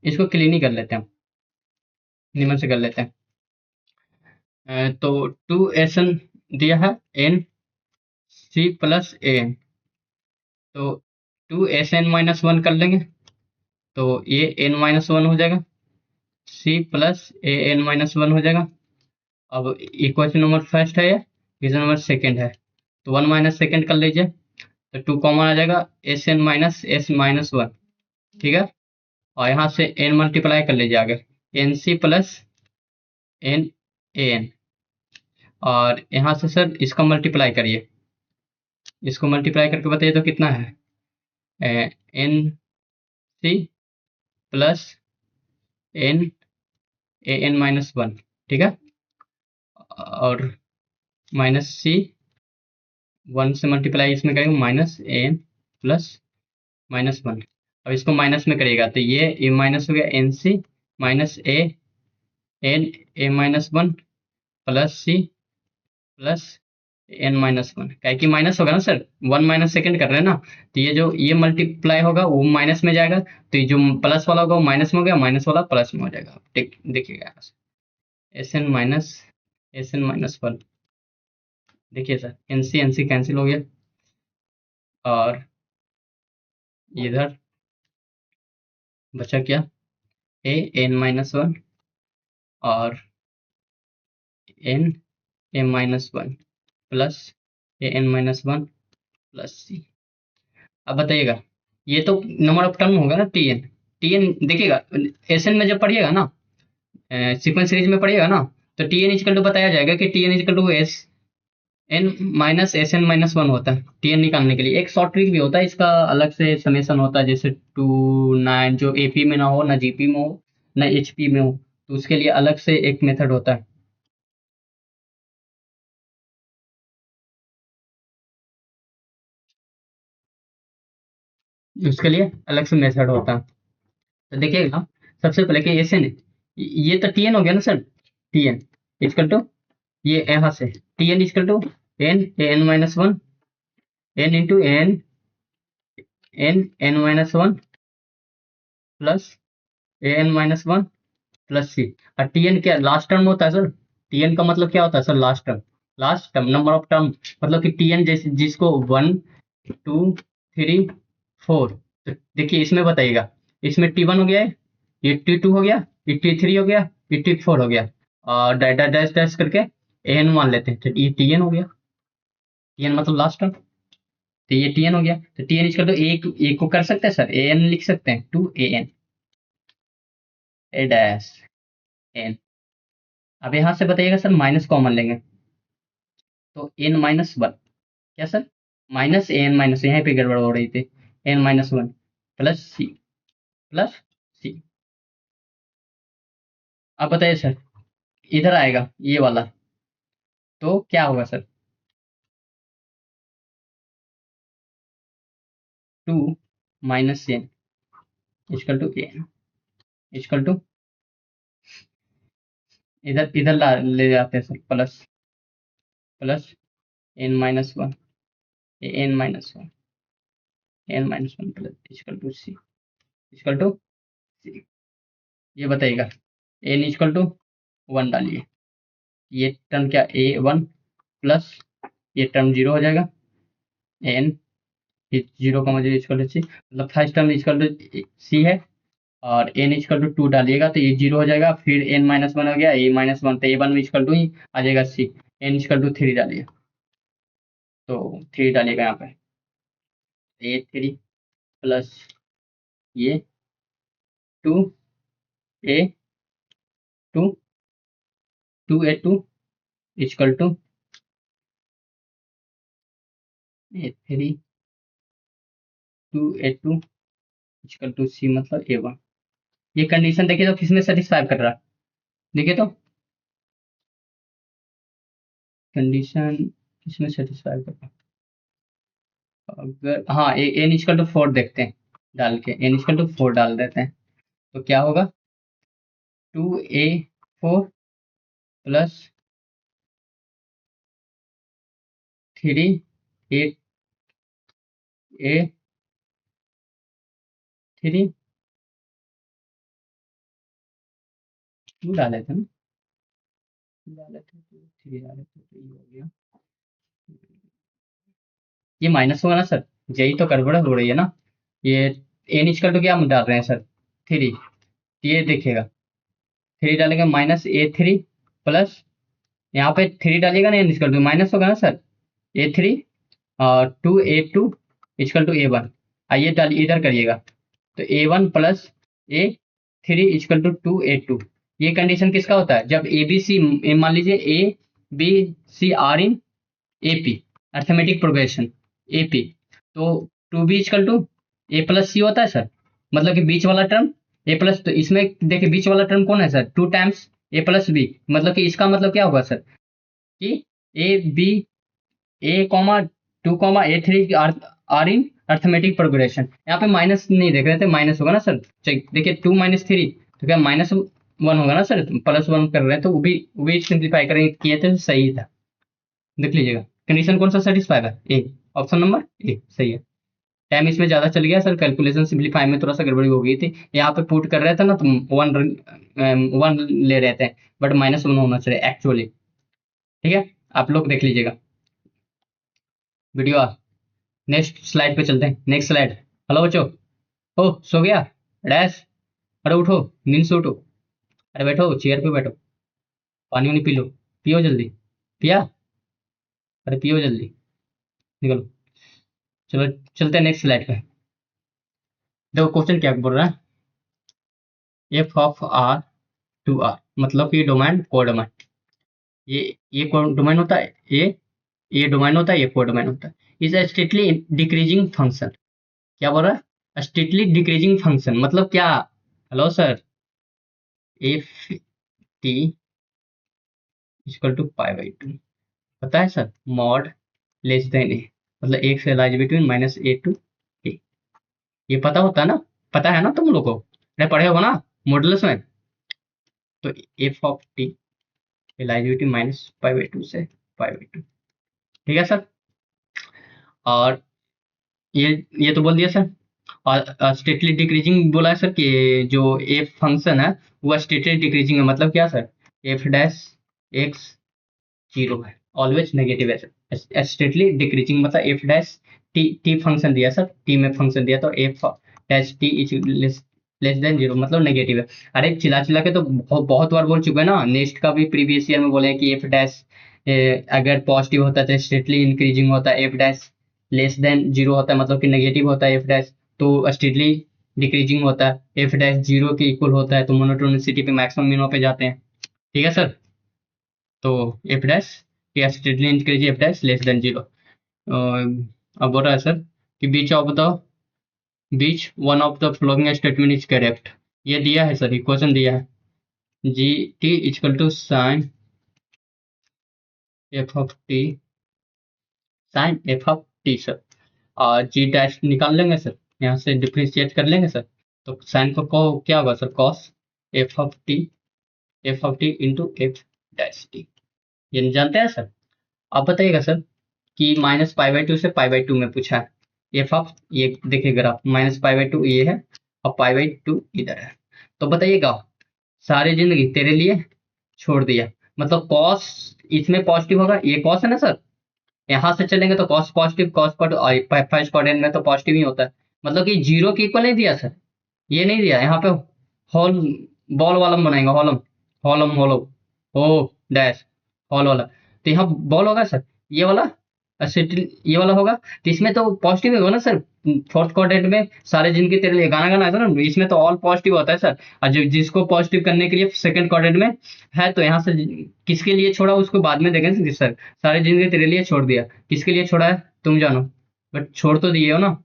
इसको क्लीन ही कर लेते हैं, निमन से कर लेते हैं। तो 2SN दिया है, N C plus A N, तो 2SN-1 कर लेंगे, तो ये n-1 हो जाएगा, सी plus A N minus one हो जाएगा। अब इक्वेशन नंबर फर्स्ट है, ये इक्वेशन नंबर सेकंड है, तो 1 माइनस सेकंड कर लीजिए, तो 2 कॉमन आ जाएगा, SN minus S minus one, ठीक है। और यहाँ से n मल्टीप्लाई कर लीजिए आगे, N C plus N A N, और यहाँ से सर इसका मल्टीप्लाई करिए, इसको मल्टीप्लाई करके बताइए तो कितना है, N C plus N A N minus one, ठीक है, और माइनस सी, वन से मल्टीप्लाई इसमें करेंगे, minus N plus minus one. अब इसको माइनस में करिएगा तो ये माइनस हो गया, N C minus A N A minus one plus C plus N minus one, क्या कि माइनस होगा ना सर, 1 माइनस सेकेंड कर रहे हैं ना, तो ये जो ये मल्टीप्लाई होगा वो माइनस में जाएगा, तो ये जो प्लस वाला होगा वो माइनस में हो गया, माइनस वाला प्लस में हो जाएगा, देखिएगा यहाँ से, एस एन माइनस वन, देखिए सर एन सी कैंसिल हो गया, और इधर बचा क्या, ए एन माइनस वन और N A minus one plus A N minus one plus C. अब बताइएगा, ये तो नंबर ऑफ टर्म होगा ना, टी एन देखिएगा, एस एन में जब पढ़िएगा ना, सीक्वेंस सीरीज में पढ़िएगा ना, तो टी एन इजकल टू बताया जाएगा कि T N equal to S N minus S N minus one होता है, टी एन निकालने के लिए एक शॉर्ट ट्रिक भी होता है इसका, अलग से समेसन होता है, जैसे 2 9 जो एपी में ना हो, ना जीपी में हो, ना एचपी में हो, तो उसके लिए अलग से एक मेथड होता है। उसके लिए अलग से मेथड होता है, तो देखिएगा, सबसे पहले कि एस एन, ये तो टी एन हो गया ना sir, T N equal to, ये यहाँ से T N equal to N A N minus one, N into N N N minus one plus A N minus one plus C. और T N क्या last term होता है sir, T N का मतलब क्या होता है sir, last term, last term number of term, मतलब कि टी एन जैसे जिसको 1 2 3 4, तो देखिए इसमें बताइएगा, इसमें T1 हो गया है, ये T2 हो गया, ये T3 हो गया, ये T4 हो गया, और डैश डैश डैश करके एन मान लेते हैं, तो ये टीएन हो गया, टीएन मतलब लास्ट टर्म, तो ये टीएन हो गया, तो टीएन इसका तो एक को कर सकते हैं सर, ए एन लिख सकते हैं, 2 AN ए डैश एन। अब यहाँ से बताइएगा सर, माइनस कॉमन लेंगे, तो एन माइनस वन, क्या सर, माइनस एन माइनस, यहाँ पे गड़बड़ हो रही थी, N minus one plus C, plus C. अब बताइए सर, इधर आएगा ये वाला, तो क्या होगा sir, 2 - N equal to N equal to, इधर इधर ले जाते हैं sir, plus plus N minus one N minus one N minus one plus equal to C equal to C. ये बताइएगा, एन इजकल टू वन डालिए, ये टर्म क्या, A1 प्लस ये टर्म जीरो हो जाएगा, एन जीरो का मुझे इजकल टू सी, मतलब फर्स्ट टर्म इजकल टू सी है, और एन इजकल टू टू डालिएगा तो ये जीरो हो जाएगा, फिर एन माइनस वन हो गया, ए माइनस वन, तो A1 में इजकल टू ही आ जाएगा सी, एन इजकल टू थ्री डालिए, तो थ्री डालिएगा यहाँ पे, A3 प्लस ये 2 A to 2a2 equal to a3 2a2 equal to c मतलब a1। ये कंडीशन देखिए तो किसमें सेटिस्फाई कर रहा है, देखिए तो कंडीशन किसमें सेटिस्फाई कर रहा है। अगर हाँ एन इक्वल टू 4 देखते हैं, डाल के एन इक्वल टू 4 डाल देते हैं तो क्या होगा 2a4 प्लस 3a3 टू डाले थे ना, डाले थे तो 3 डाले थे तो ये हो गया, ये माइनस होगा ना सर, यही तो गड़बड़ हो रही है ना। ये एन इक्वल टू क्या हम डाल रहे हैं सर 3, ये देखिएगा 3 डालेंगे -a3 प्लस यहाँ पे 3 डालिएगा ना एन इक्वल टू माइनस होगा ना सर a3 और 2a2 इक्वल टू a1। आइए डालिए इधर करिएगा तो a1 plus a3 equal to 2a2। ये कंडीशन किसका होता है जब ए बी सी, मान लीजिए A B C are in A P, arithmetic progression A P, तो 2b equal to A plus C होता है सर, मतलब कि बीच वाला टर्म ए प्लस, तो इसमें देखिए बीच वाला टर्म कौन है sir 2 times A plus B, मतलब कि इसका मतलब क्या होगा सर कि A B A comma 2 comma a3 are in arithmetic progression. यहाँ पे माइनस नहीं देख रहे थे, माइनस होगा ना सर, देखिए 2 - 3 तो क्या -1 होगा ना सर, +1 कर रहे हैं तो वो भी सिंप्लीफाई करेंगे किए थे तो सही था। देख लीजिएगा कंडीशन कौन सा सेटिस्फाई है, ए, ऑप्शन नंबर ए सही है। टाइम इसमें ज़्यादा चल गया सर, कैलकुलेशन सिंप्लीफाई में थोड़ा सा गड़बड़ी हो गई थी, यहाँ पे पुट कर रहे थे ना तो 1 ले रहे थे, बट -1 होना चाहिए एक्चुअली। ठीक है, आप लोग देख लीजिएगा वीडियो। नेक्स्ट स्लाइड पे चलते हैं, नेक्स्ट स्लाइड। हेलो बच्चों, हो सो गया डैश, अरे उठो नींद से उठो, अरे बैठो चेयर पे बैठो, पानी वानी पी लो, पियो जल्दी, पिया, अरे पियो जल्दी, निकलो। चलो चलते हैं नेक्स्ट स्लाइड पे। देखो क्वेश्चन क्या बोल रहा है, F of R to R, मतलब कि डोमेन कोडोमेन, ये डोमेन होता है, ये डोमेन होता है, ये कोडोमेन होता है। Is a strictly decreasing function, क्या बोल रहा है स्ट्रिक्टली डिक्रीजिंग फंक्शन, मतलब क्या, hello sir, F T equal to π/2, पता है sir mod less than A, मतलब एक से lies between -a to A, ये पता होता है ना, पता है ना तुम लोग को, अरे पढ़े हो ना मॉडुलस में। तो F of T lies between -π/2 से π/2, ठीक है सर। और ये तो बोल दिया सर, और स्ट्रिक्टली डिक्रीजिंग बोला है सर कि जो एफ फंक्शन है वो स्ट्रिक्टली डिक्रीजिंग है, मतलब क्या सर एफ डैश एक्स 0 है, ऑलवेज नेगेटिव है सर, स्ट्रिक्टली डिक्रीजिंग मतलब F dash T, T function दिया सर, टी में फंक्शन दिया तो F dash T is less than 0 मतलब नेगेटिव है। अरे चिल्ला चिल्ला के तो बहुत बार बोल चुके हैं ना, नेक्स्ट का भी प्रीवियस ईयर में बोले कि एफ डैश अगर पॉजिटिव होता है तो स्ट्रिक्टली इंक्रीजिंग होता है, एफ डैश लेस देन 0 होता है मतलब कि नेगेटिव होता है, एफ डैश तो स्ट्रिक्टली डिक्रीजिंग होता है, एफ डैश 0 के इक्वल होता है तो मोनोटोनिसिटी पे मैक्सिमम मिनिमम पे जाते हैं। ठीक है सर, तो एफ डैश या strictly increase F dash less than 0। अब बोल रहा है सर कि which one of the following statement is correct, ये दिया है सर, इक्वेशन दिया है G T equal to sine F of T, sine F of T sir, और जी डैश निकाल लेंगे सर, यहाँ से डिफ्रेंशिएट कर लेंगे सर, तो साइन को क्या होगा sir cos F of T into F dash T, ये नहीं जानते हैं सर। आप बताइएगा सर कि -π/2 से π/2 में पूछा है, एफ ऑफ ये देखिए ग्राफ -π/2 ये है और π/2 इधर है, तो बताइएगा सारी जिंदगी तेरे लिए छोड़ दिया, मतलब कॉस इसमें पॉजिटिव होगा, ये कॉस है ना सर, यहाँ से चलेंगे तो कॉस पॉजिटिव, कॉस पर फर्स्ट क्वाड्रेंट में तो पॉजिटिव ही होता है, मतलब कि 0 के इक्वल नहीं दिया सर, ये नहीं दिया, यहाँ पे होल बॉल वाला बनाएंगे, हॉलम हॉलम होलो ओ डैश हॉल वाला, तो यहाँ बॉल होगा सर, ये वाला ये वाला होगा, तो इसमें तो पॉजिटिव होगा ना सर, फोर्थ क्वाड्रेंट में सारे जिनके तेरे लिए गाना गाना है ना, इसमें तो ऑल पॉजिटिव होता है सर। और जो जिसको पॉजिटिव करने के लिए सेकंड क्वाड्रेंट में है, तो यहाँ से किसके लिए छोड़ा उसको बाद में देखेंगे सर। सारे जिनके तेरे लिए छोड़ दिया, किसके लिए छोड़ा है तुम जानो, बट छोड़ तो दिए हो ना।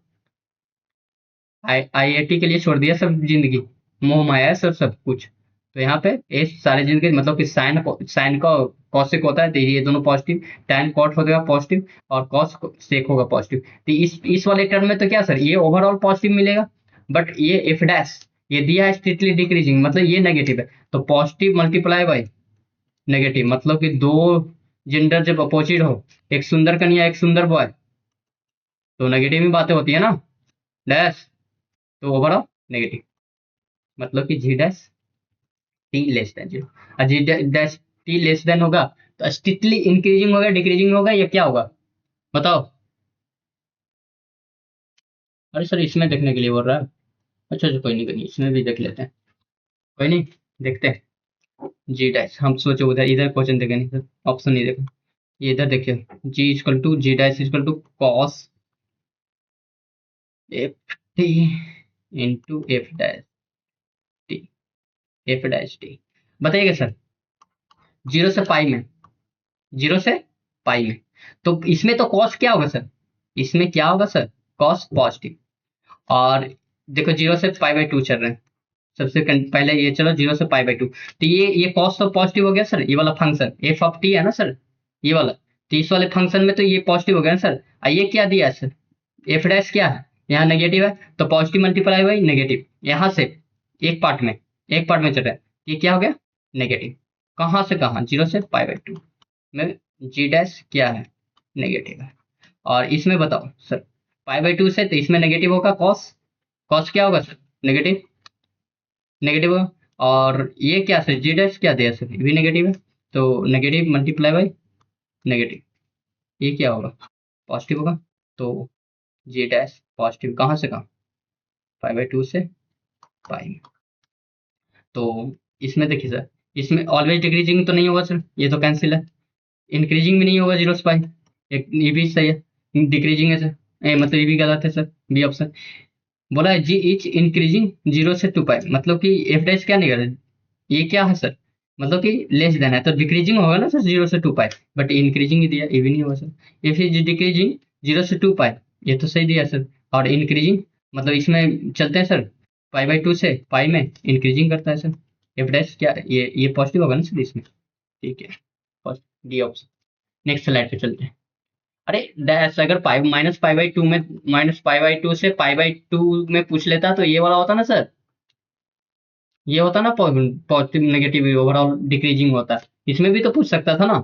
आईआईटी के लिए छोड़ दिया सब जिंदगी, मोह माया है सब कुछ। तो यहाँ पे ये सारे जिंदगी मतलब कि साइन का कॉसिक होता है, तो ये दोनों पॉजिटिव, टैन कॉट हो जाएगा पॉजिटिव, और कॉस सेक होगा पॉजिटिव। तो इस वाले टर्म में तो क्या सर, ये ओवरऑल पॉजिटिव मिलेगा, बट ये एफ डैश ये दिया है स्ट्रिक्टली डिक्रीजिंग, मतलब ये नेगेटिव है। तो पॉजिटिव मल्टीप्लाई बाई नेगेटिव, मतलब कि दो जेंडर जब अपोजिट हो, एक सुंदर कन्या एक सुंदर बॉय, तो नेगेटिव ही बातें होती है ना, डैश। तो ओवरऑल नेगेटिव, मतलब कि G dash T less than zero, और G dash T less than होगा तो स्ट्रिक्टली इंक्रीजिंग होगा डिक्रीजिंग होगा या क्या होगा, बताओ। अरे सर इसमें देखने के लिए बोल रहा है। अच्छा कोई नहीं, कोई नहीं, इसमें भी देख लेते हैं, कोई नहीं, देखते हैं। जी डैश हम सोचे उधर, इधर क्वेश्चन देखे नहीं सर, ऑप्शन नहीं देखा। ये इधर देखिए, G equal to G dash equal to cos F T into F dash T, F dash T. बताइएगा सर, जीरो से पाई में, जीरो से पाई में, तो इसमें तो कॉस क्या होगा सर, इसमें क्या होगा सर, कॉस पॉजिटिव। और देखो जीरो से पाई बाई टू चल रहे हैं, सबसे पहले ये चलो जीरो से पाई बाई टू, तो ये कॉस तो पॉजिटिव हो गया सर, ये वाला फंक्शन एफ ऑफ टी है ना सर, ये वाला। तो इस वाले फंक्शन में तो ये पॉजिटिव हो गया ना सर, और ये क्या दिया है सर, एफ डैश क्या है, यहाँ नेगेटिव है, तो पॉजिटिव मल्टीप्लाई बाई नेगेटिव, यहाँ से एक पार्ट में चल रहा है, ये क्या हो गया नेगेटिव। कहाँ से कहाँ, जीरो से पाई बाई टू में जी डैश क्या है, नेगेटिव है। और इसमें बताओ सर, पाई बाई टू से, तो इसमें नेगेटिव होगा कॉस, कॉस क्या होगा सर, नेगेटिव, नेगेटिव होगा। और ये क्या सर, जी डैश क्या दिया सर, ये भी नेगेटिव है, तो नेगेटिव मल्टीप्लाई बाई नेगेटिव, ये क्या होगा, पॉजिटिव होगा। तो जी डैश पॉजिटिव कहाँ से कहाँ, पाई बाई टू से पाई में। तो इसमें देखिए सर, इसमें ऑलवेज डिक्रीजिंग तो नहीं होगा सर, ये तो कैंसिल है। इंक्रीजिंग भी नहीं होगा जीरो से पाई, एक ये भी सही है, डिक्रीजिंग है सर, मतलब ये भी गलत है सर, बी ऑप्शन। बोला है जी इच इंक्रीजिंग जीरो से टू पाई, मतलब कि एफ डैश क्या निकल, ये क्या है सर, मतलब कि लेस देन है, तो डिक्रीजिंग होगा ना सर जीरो से टू पाई, बट इंक्रीजिंग ही दिया, ये भी नहीं होगा sir. If is decreasing zero से टू पाई, ये तो सही दिया सर। और इंक्रीजिंग मतलब इसमें चलते हैं सर, पाई बाई टू से पाई में इंक्रीजिंग करता है सर, एफ डैश क्या, ये पॉजिटिव होगा ना सर इसमें, ठीक है, first D option. Next slide पे चलते हैं। अरे डैश अगर pi minus pi by to में, माइनस पाई बाई टू से पाई बाई टू में पूछ लेता तो ये वाला होता ना सर, ये होता ना पॉजिटिव नेगेटिव ओवरऑल डिक्रीजिंग होता है, इसमें भी तो पूछ सकता था ना,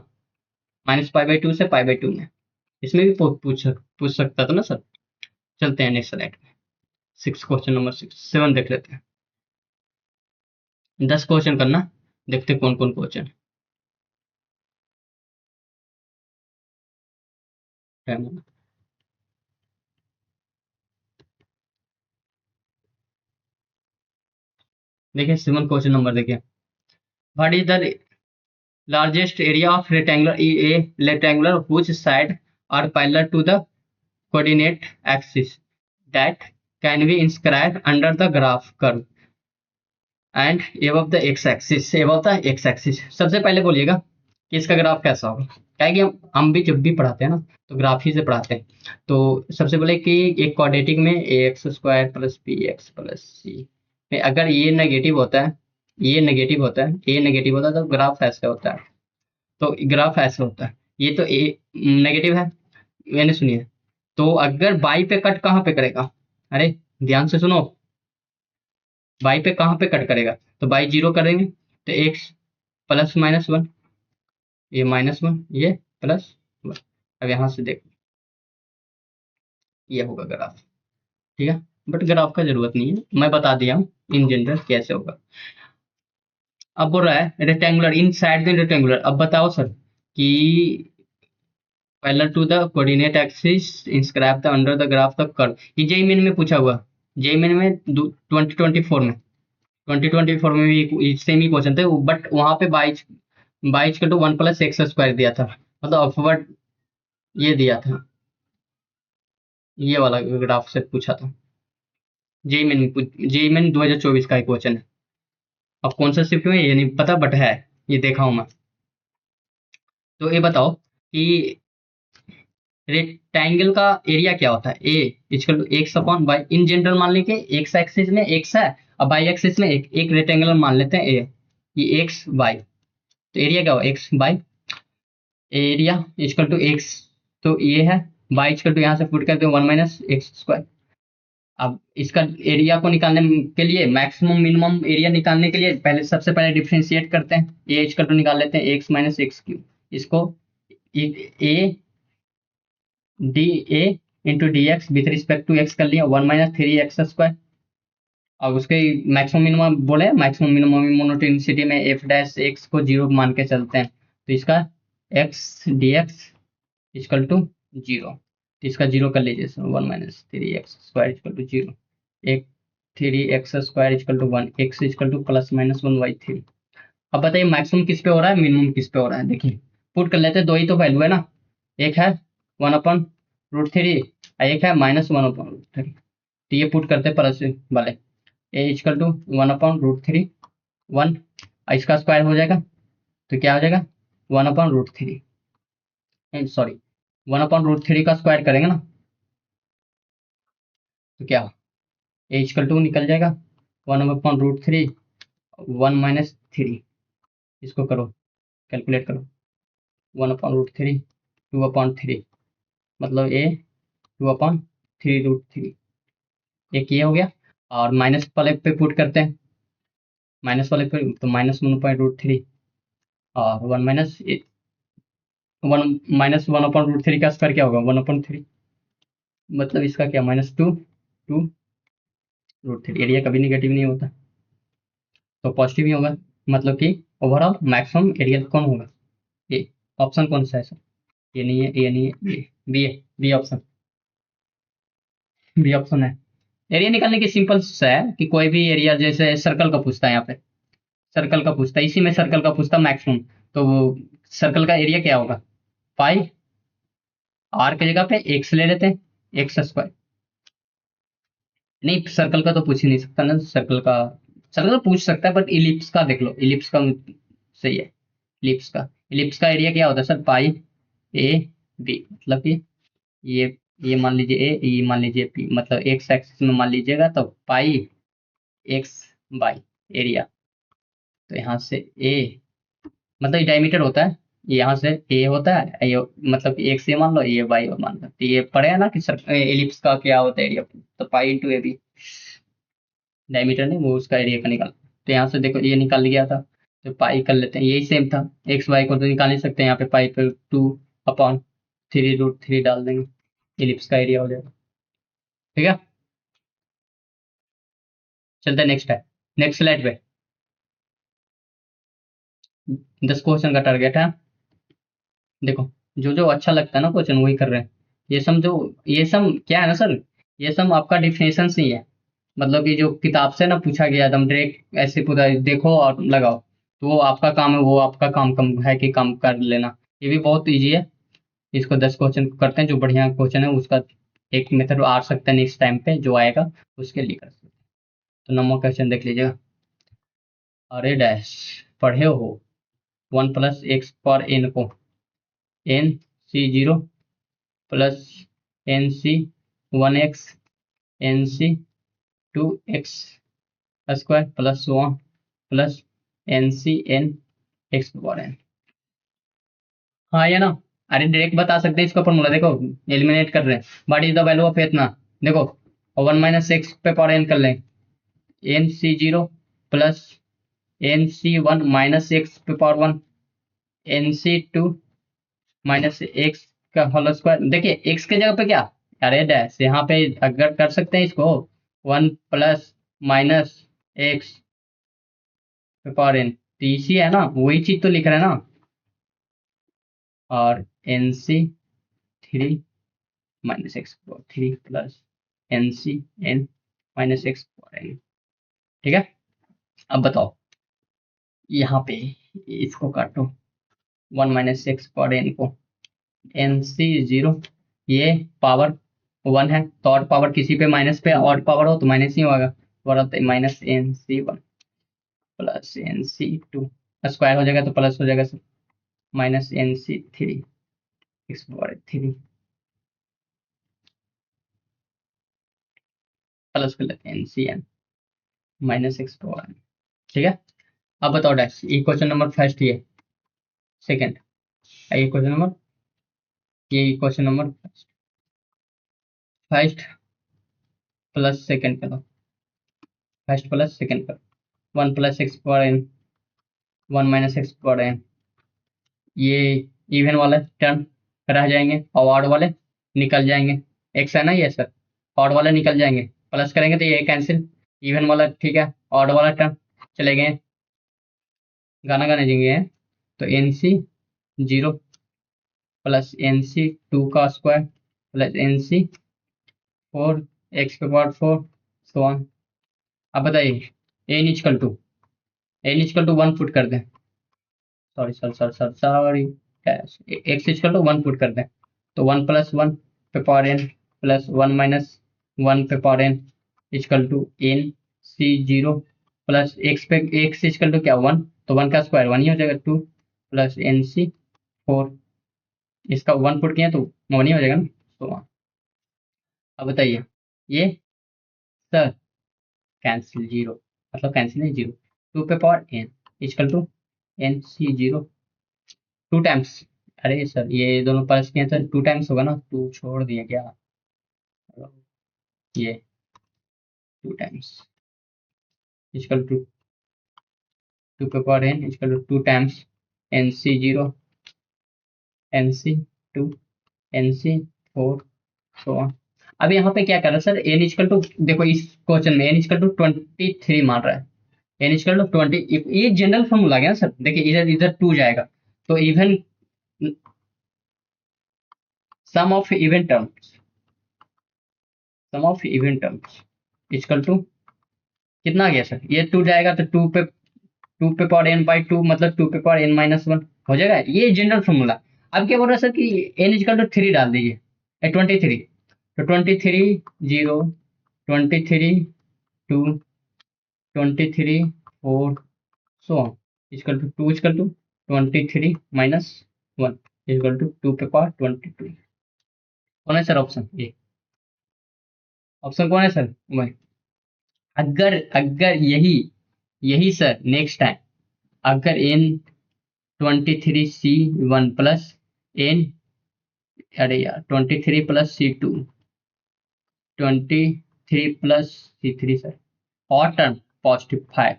माइनस पाई बाई टू से पाई बाई टू में, इसमें भी पूछ सकता था ना सर। चलते हैं नेक्स्ट स्लाइड में, six question number six, seven देख लेते हैं। 10 क्वेश्चन करना, देखते कौन कौन क्वेश्चन है। देखिए सेवन क्वेश्चन नंबर देखिए, what is the largest area of rectangular whose side are parallel to the coordinate axis that can be inscribed under the graph curve and above the x axis। सबसे पहले बोलिएगा कि इसका graph कैसा होगा, क्या है कि हम भी जब भी पढ़ाते हैं ना, तो ग्राफ ही से पढ़ाते हैं। तो सबसे पहले कि एक क्वाड्रेटिक में A X square plus B X plus C में अगर ये नेगेटिव होता है, ये नेगेटिव होता है, ये नेगेटिव होता है, तो ग्राफ ऐसे होता है। तो ग्राफ ऐसे होता है, ये तो ए नेगेटिव है, मैंने सुनिए। तो अगर बाई पे कट कहाँ पे करेगा, अरे ध्यान से सुनो, बाई पे कहाँ पे कट करेगा, तो बाई जीरो करेंगे, तो एक्स प्लस माइनस वन, ये माइनस वन, ये प्लस वन। अब यहाँ से देखो, ये होगा ग्राफ, ठीक है, बट ग्राफ का जरूरत नहीं है, मैं बता दिया हूँ इन जनरल कैसे होगा। अब बोल रहा है rectangular inside the rectangular, अब बताओ सर कि parallel to the coordinate axis inscribe the under the graph the curve, ये जेई मेन में पूछा हुआ, जेई मेन में 2024 में, 2024 में भी सेम ही क्वेश्चन थे, बट वहां पे बाईच बाईच का two one plus X square दिया था, मतलब अपवर्ड ये दिया था, ये वाला ग्राफ से पूछा था, जेई मेन 2024 का एक क्वेश्चन है। अब कौन सा शिफ्ट में ये नहीं पता, बट है, ये देखा हूं मैं। तो ये बताओ कि रेक्टेंगल का एरिया क्या होता है, A equal to X upon Y. In general मान लेंगे एक्स एक्सिस में एक्स है और वाई एक्सिस में एक रेक्टेंगल मान लेते हैं ए, ये एक्स वाई। तो एरिया क्या होगा, X Y area equal to X, तो ये है वाई इक्वल टू यहाँ से पुट करते हैं 1 - x²। अब इसका एरिया को निकालने के लिए, मैक्सिमम मिनिमम एरिया निकालने के लिए पहले सबसे पहले डिफरेंशिएट करते हैं, ए इक्वल टू निकाल लेते हैं x - x³। इसको A D A into D X with respect to X कर लिया, 1 - 3x²। अब उसके मैक्सिमम मिनिमम बोले, मैक्सिमम मिनिमम मोनोटोनिसिटी में एफ डैश एक्स को 0 मान के चलते हैं, तो इसका X D x equal to 0। तो इसका 0 कर लीजिए, 1 - 3x² इक्वल टू 0, एक 3x² equal to 1, x equal to +-1/3। अब बताइए मैक्सिमम किस पे हो रहा है, मिनिमम किस पे हो रहा है। देखिए पुट कर लेते हैं, दो ही तो वैल्यू है ना, एक है 1/√3 और एक है -1/√3। तो ये पुट करते हैं प्लस वाले, ए इक्वल टू 1/√3 1, और इसका स्क्वायर हो जाएगा, तो क्या हो जाएगा 1/√3, सॉरी 1/√3 का स्क्वायर करेंगे ना, तो क्या ए इक्वल टू निकल जाएगा 1/√3 1 - 3। इसको करो, कैलकुलेट करो, 1/√3 2/3, मतलब ए 2/3√3। एक ये हो गया, और माइनस वाले पे पुट करते हैं, माइनस वाले पे तो -1/√3 और 1 - 1/√3 का स्क्वायर क्या होगा 1/3, मतलब इसका क्या -2√3। एरिया कभी नेगेटिव नहीं होता, तो पॉजिटिव ही होगा, मतलब कि ओवरऑल मैक्सिमम एरिया कौन होगा, ए। ऑप्शन कौन सा है सर, ये नहीं है, ये नहीं है, ये बी है, बी ऑप्शन, बी ऑप्शन है। एरिया निकालने की सिंपल सा है कि कोई भी एरिया, जैसे सर्कल का पूछता है यहाँ पे, सर्कल का पूछता है, इसी में सर्कल का पूछता मैक्सिमम, तो वो सर्कल का एरिया क्या होगा, पाई आर की जगह पे एक्स ले लेते हैं, x²। नहीं सर्कल का तो पूछ ही नहीं सकता ना, सर्कल का पूछ सकता है, बट इलिप्स का देख लो, इलिप्स का सही है। इलिप्स का एरिया क्या होता है सर, पाई ए बी, मतलब कि ये मान लीजिए ए, ये मान लीजिए पी, मतलब एक्स एक्सिस में मान लीजिएगा, तो पाई एक्स बाई एरिया। तो यहाँ से ए, मतलब डायमीटर होता है, यहाँ से ए होता है, ये मतलब कि एक से मान लो, ये बाई मान लो, तो ये पढ़े है ना कि सर एलिप्स का क्या होता है एरिया, तो pi into A B, diameter नहीं वो उसका एरिया का निकाल। तो यहाँ से देखो ये निकाल गया था, तो पाई कर लेते हैं, यही सेम था, एक्स वाई को तो निकाल नहीं सकते, यहाँ पे पाई पे 2/3√3 डाल देंगे, एलिप्स का एरिया हो जाएगा। ठीक है, चलते हैं नेक्स्ट है, नेक्स्ट स्लाइड पे 10 क्वेश्चन का टारगेट है। देखो जो जो अच्छा लगता है ना क्वेश्चन वही कर रहे हैं, ये सम जो, ये सम क्या है ना सर, ये सम आपका डिफिनेशन से ही है, मतलब कि जो किताब से ना पूछा गया एकदम डायरेक्ट ऐसे पूरा देखो और लगाओ, तो वो आपका काम है, वो आपका काम कम है कि काम कर लेना। ये भी बहुत ईजी है, इसको 10 क्वेश्चन करते हैं, जो बढ़िया क्वेश्चन है उसका एक मेथड आ सकता है नेक्स्ट टाइम पे जो आएगा, उसके लिए कर सकते हैं। तो नंबर क्वेश्चन देख लीजिएगा, अरे डैश पढ़े हो 1 + x पर एन को NC0 plus NC1x NC2x² plus 1 plus NCN x/n। हाँ या ना, अरे डायरेक्ट बता सकते हैं इसका फॉर्मूला, देखो एलिमिनेट कर रहे हैं, what is the value of इतना, देखो 1 - x पे पावर n कर लें, NC0 प्लस NC1 -x पे पावर 1 NC2 -x का होल स्क्वायर। देखिए x के जगह पे क्या, अरे डैश यहाँ पे अगर कर सकते हैं इसको 1 + -x पे पावर n, तो इसी है ना, वही चीज तो लिख रहे हैं ना, और NC3 - x/3 plus NCn - x/n। ठीक है, अब बताओ यहाँ पे इसको काटो, 1 - x/n को NC0, ये पावर 1 है, तो ऑड पावर किसी पे माइनस पे ऑड पावर हो तो माइनस ही होगा, और minus N C 1 plus N C 2, square हो जाएगा तो प्लस हो जाएगा sir, minus N C 3 X power 3 plus कर लेते हैं N C N minus X power, ठीक है। अब बताओ डैश, ये क्वेश्चन नंबर फर्स्ट, ये सेकंड, ये क्वेश्चन नंबर, ये question number first plus second करो, फर्स्ट प्लस सेकंड करो, 1 plus X power N 1 minus X power N, ये इवन वाले टर्म रह जाएंगे और ऑड वाले निकल जाएंगे, एक्स है ना ये सर, ऑड वाले निकल जाएंगे, प्लस करेंगे तो ये कैंसिल, इवन वाला ठीक है, ऑड वाला टर्म चले गए, गाना गाने देंगे, तो एन सी 0 प्लस एन सी 2 का square plus N C 4 X पे पावर 4 सो ऑन। अब बताइए N equal to, N equal to 1 put कर दें, sorry sorry sorry sorry sorry, X equal to 1 put कर दें, तो 1 प्लस 1 पे पावर एन प्लस 1 माइनस 1 पे power N equal to N C 0 plus X पे एक्स इजकल टू क्या 1, तो 1 का स्क्वायर 1 ही हो जाएगा 2 प्लस एन सी 4, इसका 1 पुट किया तो 1 ही हो जाएगा ना, तो अब बताइए ये सर कैंसिल 0, मतलब कैंसिल नहीं 0, 2 पे power N equal to N C 0 2 times, अरे सर ये दोनों प्लस किए तो 2 टाइम्स होगा ना, 2 छोड़ दिया क्या, ये 2 टाइम्स इजकल टू 2 पे power N equal to 2 times N C 0 N C 2 N C 4 so on. अब यहाँ पे क्या कर रहा है सर, एन इजकल टू, देखो इस क्वेश्चन में एन इजकल टू 23 मान रहा है, एन इजकल टू 20, ये जनरल फॉर्मूला गया सर, देखिए इधर इधर 2 जाएगा, तो even sum of even terms, sum of even terms equal to कितना आ गया सर, ये 2 जाएगा तो 2 पे पावर एन बाई 2 मतलब 2 पे पावर एन माइनस 1 हो जाएगा, ये जनरल फॉर्मूला। अब क्या बोल रहा है सर कि एन इजकल टू 3 डाल दीजिए, 23, तो 23 0 23 2 23 4 so equal to 2 equal to 23 minus 1 equal to 2 पे पावर 22, कौन है सर ऑप्शन, ये ऑप्शन कौन है सर वही, अगर अगर यही यही सर नेक्स्ट टाइम अगर एन 23C1 प्लस एन, अरे यार 23 plus C2 23 plus C3 sir, और टर्म पॉजिटिव 5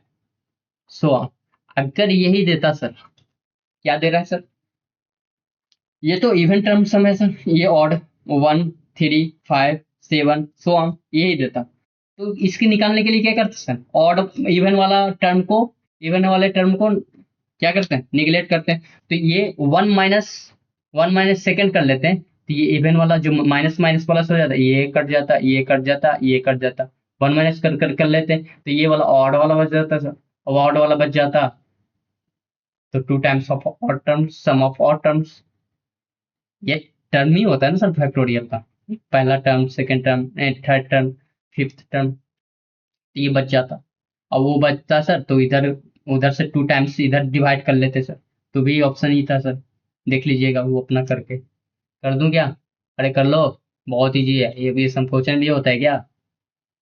सो अगर यही देता सर, क्या दे रहा है सर, ये तो इवन टर्म सम है सर, ये ऑड 1 3 5 7 सो यही देता, तो इसके निकालने के लिए क्या करते सर, ऑड इवन वाला टर्म को, इवन वाले टर्म को क्या करते हैं, निगलेक्ट करते हैं, तो ये 1 माइनस सेकेंड कर लेते हैं, तो ये इवन वाला जो माइनस माइनस प्लस हो जाता है, ये कट जाता, ये कट जाता, ये कट जाता, 1 माइनस कर लेते हैं, तो ये वाला ऑड वाला बच जाता सर, और ऑड वाला बच जाता, तो 2 times of odd terms sum of odd terms, ये टर्म ही होता है ना सर फैक्टोरियल का, पहला term second term third term fifth term, ये बच जाता, और वो बचता सर तो इधर उधर से 2 टाइम्स इधर डिवाइड कर लेते सर, तो भी ऑप्शन ही था सर, देख लीजिएगा वो अपना करके, कर दूं क्या, अरे कर लो, बहुत ईजी है ये भी, सम क्वेश्चन भी होता है क्या,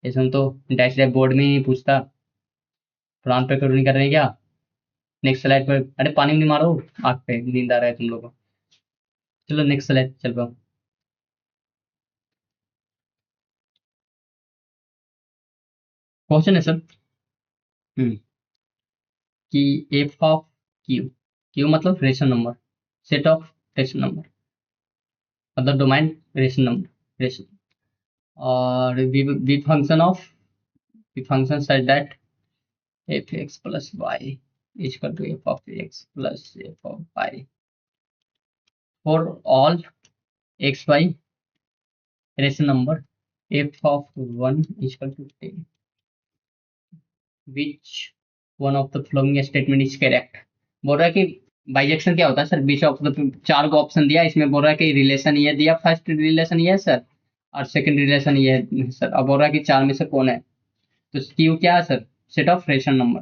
ये सम तो डैश बोर्ड में ही पूछता, प्लान पे करो नहीं कर रहे हैं क्या, नेक्स्ट स्लाइड पर, अरे पानी नहीं मारो आग पे, नींद आ रहा है तुम लोगों को, चलो नेक्स्ट स्लाइड चल पाओ, क्वेश्चन है सर कि एफ ऑफ क्यू, क्यू मतलब rational number, set of rational number, मतलब डोमाइन रेशन नंबर रेशन, और V function of V function such that F X plus Y is equal to F of X plus F of Y for all X Y rational number F of 1 is equal to 10, which one of the following statement is correct, बोल रहा है कि bijection क्या होता है sir, beach of the 4 को option दिया, इसमें बोल रहा है कि रिलेशन ये दिया, फर्स्ट रिलेशन ये है सर और सेकंड रिलेशन ये है सर। अब हो रहा है कि चार में से कौन है, तो क्यू क्या है sir, set of rational number,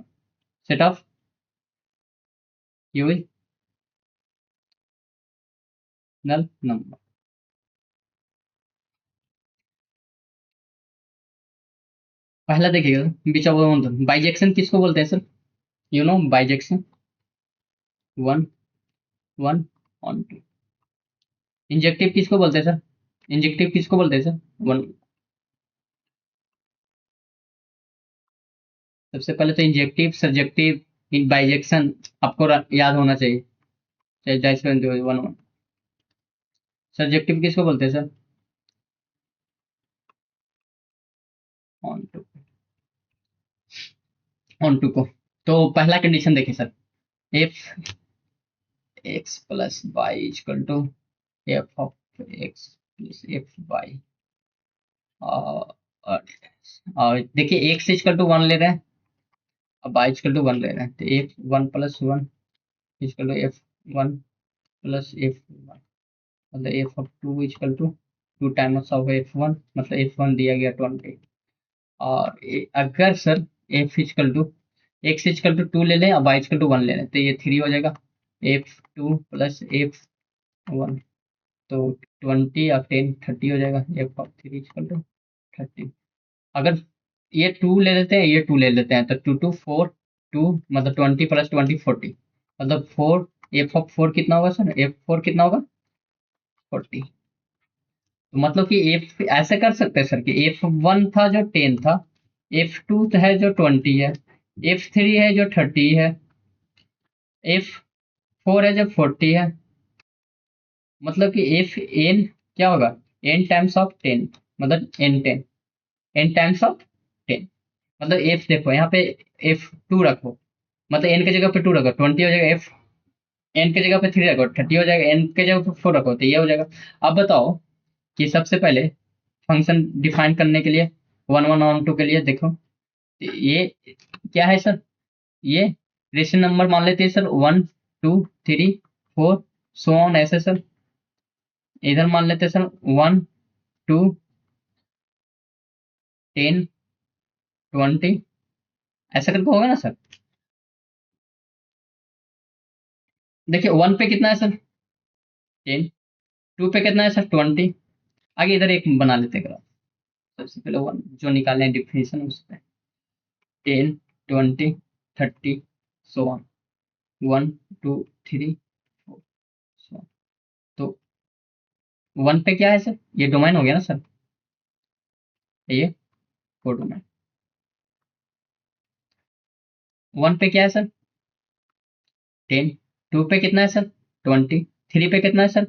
set of Q null number. पहला देखिएगा बीच ऑफ बाइजेक्शन किसको बोलते हैं sir, you know bijection, one one onto. Injective किसको बोलते हैं सर, इंजेक्टिव किसको बोलते हैं सर, वन। सबसे पहले तो इंजेक्टिव सब्जेक्टिव बाइजेक्शन आपको याद होना चाहिए, चाहे जैसे वन वन। सब्जेक्टिव किसको बोलते हैं sir, onto, onto को। तो पहला कंडीशन देखिए sir, if X plus Y equal to F of X plus F Y, और और देखिए एक्स इक्वल टू वन ले रहे हैं, अब वाई इक्वल टू वन ले रहे हैं, तो F one plus one equal to F one plus F one, मतलब F of two equal to two times of F one, मतलब एफ वन दिया गया 20। और अगर sir F equal to X equal to two ले लें और Y equal to one ले लें, तो ये थ्री हो जाएगा, F two plus F one, तो 20 और 10 30 हो जाएगा, F of three equal to 30। अगर ये टू ले लेते हैं, ये टू ले लेते हैं, तो टू टू फोर, टू मतलब 20 प्लस 20 40, मतलब फोर, एफ ऑफ फोर कितना होगा सर, एफ फोर कितना होगा 40। तो मतलब कि एफ ऐसे कर सकते हैं सर कि एफ वन था जो 10 था, एफ टू है जो 20 है, एफ थ्री है जो 30 है, एफ फोर है जो 40 है, मतलब कि एफ एन क्या होगा, एन टाइम्स ऑफ 10, मतलब एन 10, एन टाइम्स ऑफ 10। मतलब एफ देखो यहाँ पे एफ टू रखो, मतलब एन के जगह पे टू रखो 20 हो जाएगा, एफ एन के जगह पे थ्री रखो 30 हो जाएगा, एन के जगह पे फोर रखो तो ये हो जाएगा। अब बताओ कि सबसे पहले फंक्शन डिफाइन करने के लिए वन वन वन टू के लिए देखो, तो ये क्या है सर, ये रेशन नंबर मान लेते हैं sir, one two three four so on ऐसे सर। इधर मान लेते हैं सर वन टू 10 20, ऐसा करके होगा ना सर। देखिए वन पे कितना है सर 10, टू पे कितना है सर 20, आगे इधर एक बना लेते हैं ग्राफ। सबसे पहले वन जो निकालने हैं डिफिनेशन उस पर 10 20 30 so on, one two three four so, तो वन पे क्या है सर, ये डोमेन हो गया ना सर, ये फोर डोमेन। वन पे क्या है सर 10, टू पे कितना है सर 20, थ्री पे कितना है सर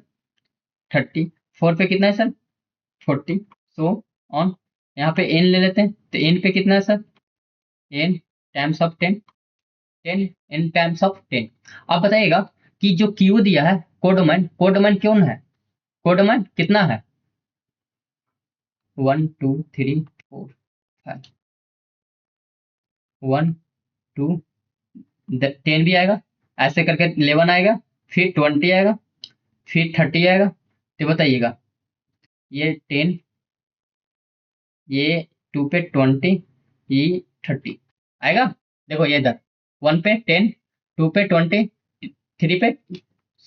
30, फोर पे कितना है सर 40 सो ऑन। यहाँ पे एन ले लेते हैं, तो एन पे कितना है sir, N times of 10, 10 N times of 10। आप बताइएगा कि जो क्यू दिया है कोडोमैन, कोडोमैन क्यों है, कोडोमैन कितना है, one two three four five, one two 10 भी आएगा, ऐसे करके 11 आएगा, फिर 20 आएगा, फिर 30 आएगा, तो बताइएगा ये 10, ये टू पे 20, ये 30 आएगा। देखो ये इधर वन पे 10, टू पे 20, थ्री पे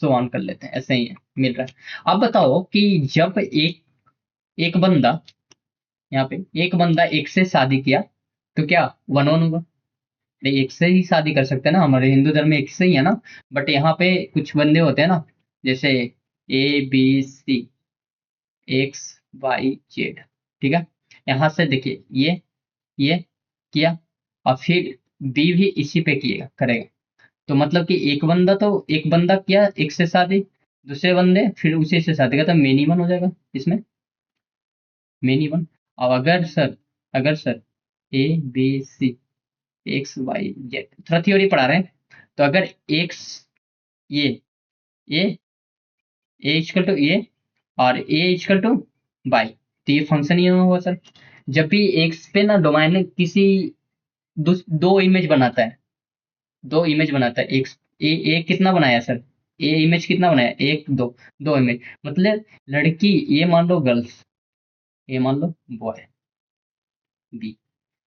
सो ऑन कर लेते हैं, ऐसे ही है मिल रहा है। अब बताओ कि जब एक एक बंदा, यहाँ पे एक बंदा एक से शादी किया, तो क्या वन वन होगा, नहीं एक से ही शादी कर सकते हैं ना, हमारे हिंदू धर्म में एक से ही है ना। बट यहाँ पे कुछ बंदे होते हैं ना, जैसे A B C X Y Z, ठीक है। यहाँ से देखिए ये किया, और फिर बी भी इसी पे किएगा करेगा, तो मतलब कि एक बंदा किया एक से शादी, दूसरे बंदे फिर उसी से शादी का, तो मेनी वन हो जाएगा इसमें, मेनी वन। और अगर sir A B C X Y Z थोड़ा थ्योरी पढ़ा रहे हैं, तो अगर एक्स ये ए ए इक्वल टू ए और ए इक्वल टू बाई, तो ये फंक्शन ही होगा सर। जब भी एक्स पे ना डोमेन किसी दो इमेज बनाता है, दो इमेज बनाता है एक्स, ए कितना बनाया सर, ए इमेज कितना बनाया, एक दो, दो इमेज, मतलब लड़की ये मान लो गर्ल्स, ए मान लो बॉय, बी।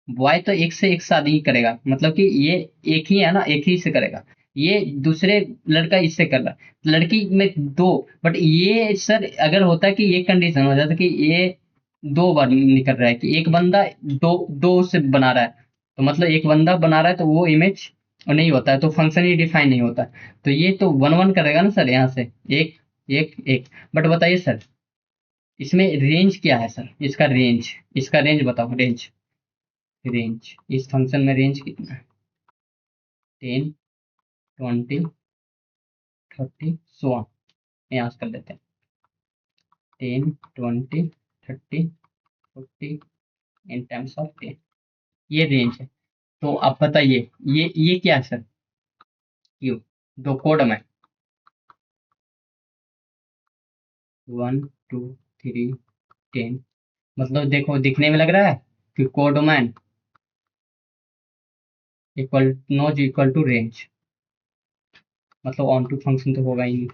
बॉय तो एक से एक शादी ही करेगा, मतलब कि ये एक ही है ना, एक ही से करेगा। ये दूसरे लड़का इससे कर रहा है, लड़की में दो। बट ये सर अगर होता है कि ये कंडीशन हो जाता कि ये दो बार निकल रहा है, कि एक बंदा दो दो से बना रहा है, तो मतलब एक बंदा बना रहा है तो वो इमेज नहीं होता है, तो फंक्शन ही डिफाइन नहीं होता। तो ये तो वन वन करेगा ना सर, यहाँ से एक एक एक। बट बताइए सर, इसमें रेंज क्या है सर, इसका रेंज, इसका रेंज बताओ, रेंज, रेंज इस फंक्शन में रेंज कितना है? 10, 20, 30, 100। यहाँ से कर लेते हैं, 10, 20, 30, 40 इन टाइम्स ऑफ 10, ये रेंज है। तो आप बताइए ये क्या है सर, क्यू, दो कोड में 1, 2, 3, 10, मतलब देखो दिखने में लग रहा है कि कोड डोमेन इक्वल, नोज इक्वल टू रेंज, मतलब ऑन टू फंक्शन तो होगा ही नहीं।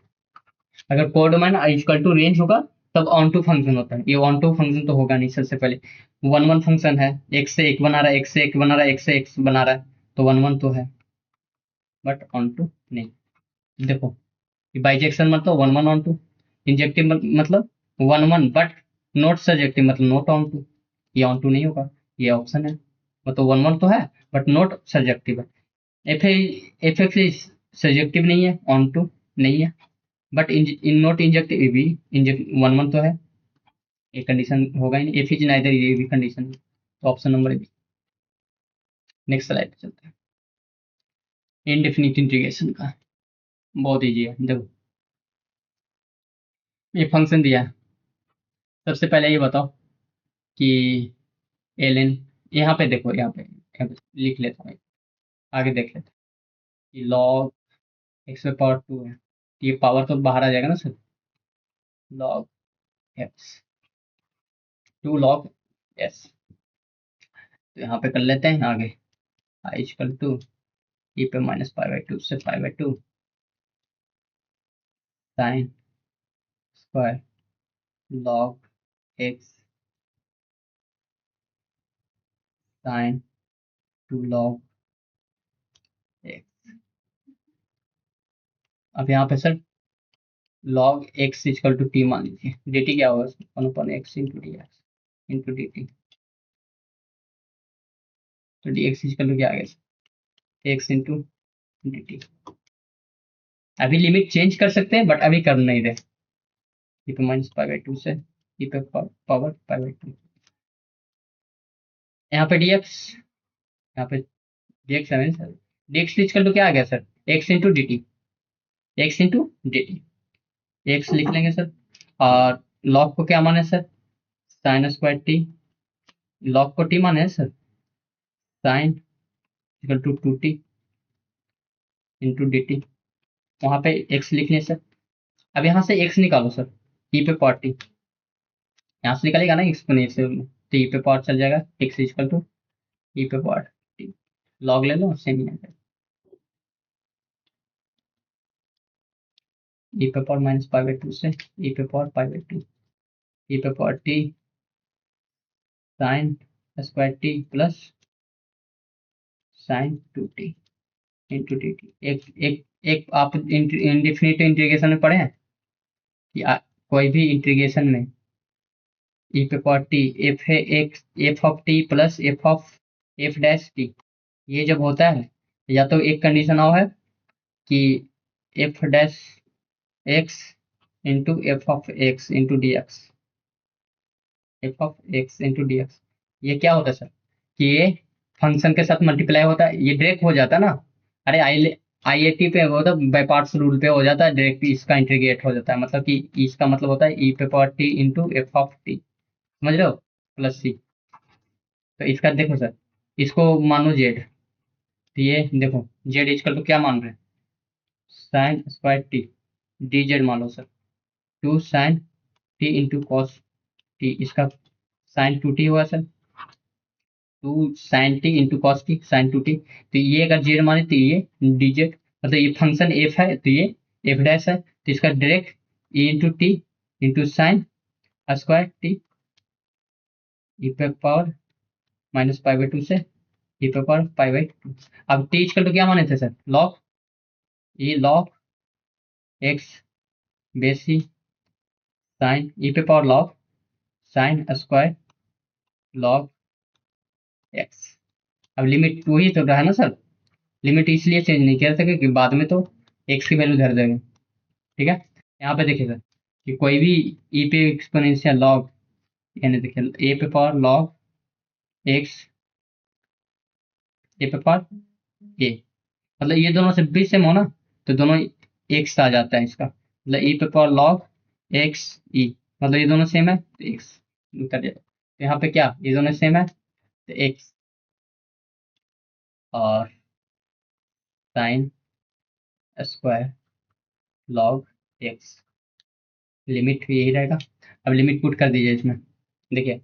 अगर codomain equal to range होगा तब ऑन टू फंक्शन होता है, ये ऑन टू फंक्शन तो होगा नहीं। सबसे पहले वन वन फंक्शन है, एक से एक बना रहा है, एक से एक बना रहा है, एक से एक बना रहा है, तो वन वन तो है, बट ऑन टू नहीं। देखो बाइजेक्शन मतलब one one onto, injective मतलब one one but not surjective, मतलब नॉट ऑन टू, ये ऑन टू नहीं होगा, ये ऑप्शन है। मतलब वन वन तो है बट नॉट सजेक्टिव है। एफ एफ एक्स सजेक्टिव नहीं है, ऑन टू नहीं है, बट इन नॉट इंजेक्टिव भी, इंजेक्ट वन वन तो है, ये कंडीशन होगा ही नहीं, एफ इज नाइदर, ये भी कंडीशन है, तो option number B. Next slide पे चलते हैं, इनडेफिनिट इंटीग्रेशन का, बहुत ईजी है। देखो ये फंक्शन दिया है, सबसे पहले ये बताओ कि एल एन, यहाँ पे देखो, यहाँ पे लिख लेता हूँ, आगे देख लेते हैं कि लॉग एक्स पे पावर 2 है, ये पावर तो बाहर आ जाएगा ना sir, log x, 2 log S. तो यहाँ पे कर लेते हैं आगे, आई इक्वल टू ई पे माइनस पाई बाई 2 से pi by 2 sine square log x sine 2 log x. अब यहाँ पे sir log x equal to t मान लीजिए, डी टी क्या होगा, one upon x into D x into d t. तो डी एक्स इक्वल टू क्या आ गया, एक्स इंटू डी टी। अभी लिमिट चेंज कर सकते हैं बट अभी कर नहीं रहे, ई पे माइनस पाई बाई 2 से ई पे पावर पाई बाई 2, यहाँ पे डी एक्स, यहाँ पे डी एक्स है sir, d x equal to क्या आ गया sir, x into d t, x into d t, x लिख लेंगे सर। और लॉग को क्या माने sir, sine square t, log को टी माने sir, sine equal to 2t into d t, वहाँ पे एक्स लिख लें सर। अब यहाँ से एक्स निकालो सर, ई पे पावर टी, यहाँ से निकलेगा ना एक्सपोनेंशियल में, तो ई पे पावर चल जाएगा, एक्स इक्वल टू ई पे पावर टी, लॉग ले लो सेम ही आएगा, ई पे पावर माइनस पाई बाई 2 से ई पे पावर पाई बाई 2, ई पे power T sign square T plus sign 2t into d T. एक आप इंडिफिनिट इंटीग्रेशन में पढ़े हैं कि कोई भी इंटीग्रेशन में ई पे पावर टी, एफ है x, F of T plus F of F dash T, ये जब होता है या तो एक कंडीशन और है कि F dash x into F of x into D x, F of x into D x, ये क्या होता है सर कि ये फंक्शन के साथ मल्टीप्लाई होता है, ये डायरेक्ट हो जाता है ना। अरे आई आई टी पे होता है, बाई पार्ट्स रूल पे हो जाता है, डायरेक्ट इसका इंटीग्रेट हो जाता है, मतलब कि इसका मतलब होता है ई पे power T into F of T, समझ रहे हो, प्लस सी। तो इसका देखो सर, इसको मानो जेड, तो ये देखो जेड इजकल टू क्या मान रहे हैं, sine square T, D Z मान लो sir, 2 sine T into cos T, इसका साइन 2t हुआ sir, 2 sine T into cos T sine 2t। तो ये अगर जेड माने तो ये डी जेड, मतलब ये फंक्शन एफ है तो ये एफ डैश है, तो इसका direct E into T into sine square T E पे power minus pi by two से ई पे पावर पाई बाई टू। अब टी इक्वल टू क्या माने थे sir, log E log X base C sine E पे power log sine square log x. अब limit two ही तो रहा है ना सर, लिमिट इसलिए चेंज नहीं कर सके कि बाद में तो एक्स की वैल्यू धर देंगे। ठीक है, यहाँ पे देखिए सर कि कोई भी ई पे एक्सपोनेंशियल लॉग, यानी देखिए ए पे पावर लॉग एक्स ए पे पावर ए, मतलब ये दोनों से भी सेम हो ना, तो दोनों एक्स आ जाता है इसका, मतलब ई पे पावर लॉग एक्स ई, मतलब ये दोनों सेम है तो एक्स कर दिया। तो यहाँ पे क्या ये दोनों सेम है तो एक्स, और sign square log X, limit यही रहेगा। अब लिमिट पुट कर दीजिए इसमें, देखिए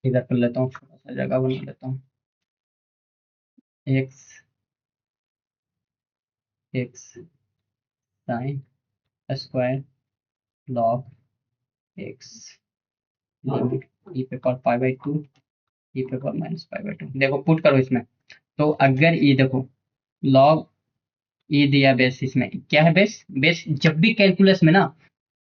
इधर कर लेता हूँ, थोड़ा सा जगह बना लेता हूँ, X X sine square log X limit E पे power pi by two E पे power minus pi by two. देखो पुट करो इसमें, तो अगर ये देखो लॉग ये दिया बेस, इसमें क्या है बेस, बेस जब भी कैलकुलस में ना,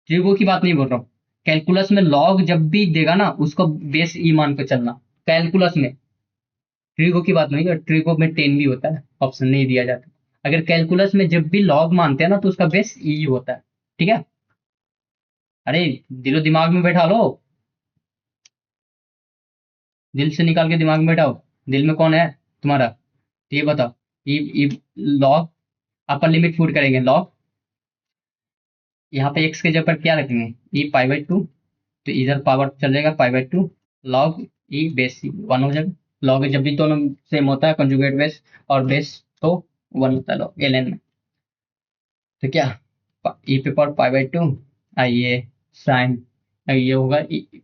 ट्रिगो की बात नहीं बोल रहा हूँ, कैलकुलस में लॉग जब भी देगा ना उसको बेस ई मान के चलना, कैलकुलस में, ट्रिगो की बात नहीं है, ट्रिगो में 10 भी होता है, ऑप्शन नहीं दिया जाता। अगर कैलकुलस में जब भी लॉग मानते हैं ना तो उसका बेस ई होता है। ठीक है, अरे दिलो दिमाग में बैठा लो, दिल से निकाल के दिमाग में बैठाओ, दिल में कौन है तुम्हारा, तो ये बताओ, ई लॉग अपर लिमिट पुट करेंगे, लॉग यहाँ पे एक्स के जगह पर क्या रखेंगे ई पाई बाई टू, तो इधर पावर चल जाएगा pi by two, log e base c one हो जाएगा। लॉग जब भी दोनों सेम होता है कंजुगेट बेस और बेस, तो वन होता है लॉग एल एन में। तो क्या ई पे पावर पाई बाई टू, आइए साइन, ये होगा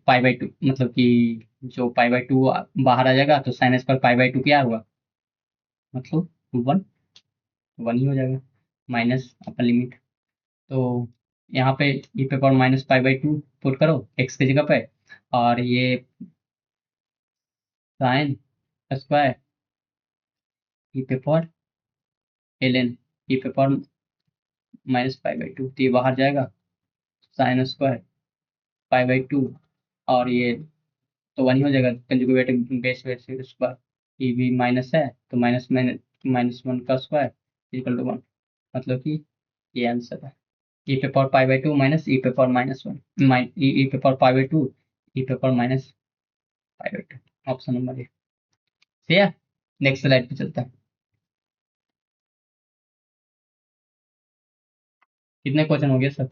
पाई बाई टू, मतलब कि जो पाई बाई टू बाहर आ जाएगा तो sine square pi by to क्या हुआ, मतलब वन, वन ही हो जाएगा, माइनस अपर लिमिट। तो यहाँ पे ई पे power minus pi by to put करो एक्स की जगह पे, और ये साइन स्क्वायर ई पे पावर एल एन ई पे power minus pi by to, तो ये बाहर जाएगा sine square pi by to, और ये तो वन ही हो जाएगा कंजुगेट बेस बेस स्क्वायर, ये भी माइनस है तो माइनस माइनस वन का स्क्वायर इक्वल टू वन, मतलब कि ये आंसर है। ई पे power pi by two minus E पे पावर माइनस वन, ई पे power pi by two E पे power minus pi by two, option number A. ठीक है, नेक्स्ट स्लाइड पे चलता है। कितने क्वेश्चन हो गए सर,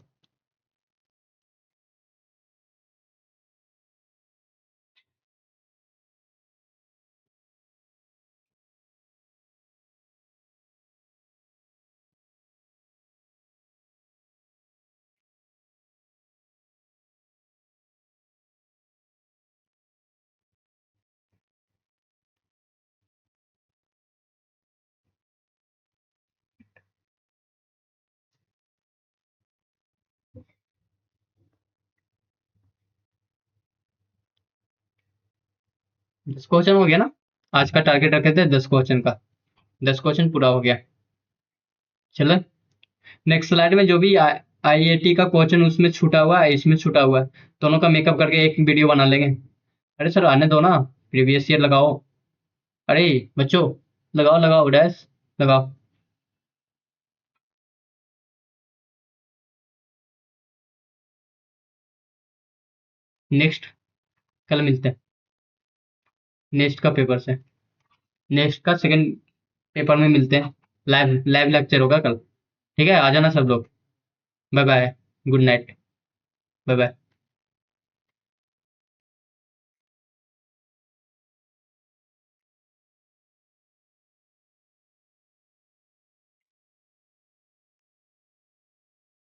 दस क्वेश्चन हो गया ना, आज का टारगेट रखे थे 10 क्वेश्चन का, 10 क्वेश्चन पूरा हो गया। चलो नेक्स्ट स्लाइड में जो भी आईआईटी का क्वेश्चन उसमें छूटा हुआ है, इसमें छूटा हुआ है, दोनों का मेकअप करके एक वीडियो बना लेंगे। अरे सर आने दो ना, प्रीवियस ईयर लगाओ, अरे बच्चों लगाओ लगाओ डैश लगाओ। नेक्स्ट कल मिलते हैं, नेक्स्ट का पेपर से, नेक्स्ट का सेकंड पेपर में मिलते हैं, लाइव लाइव लेक्चर होगा कल। ठीक है, आ जाना सब लोग। Bye bye, good night, bye bye.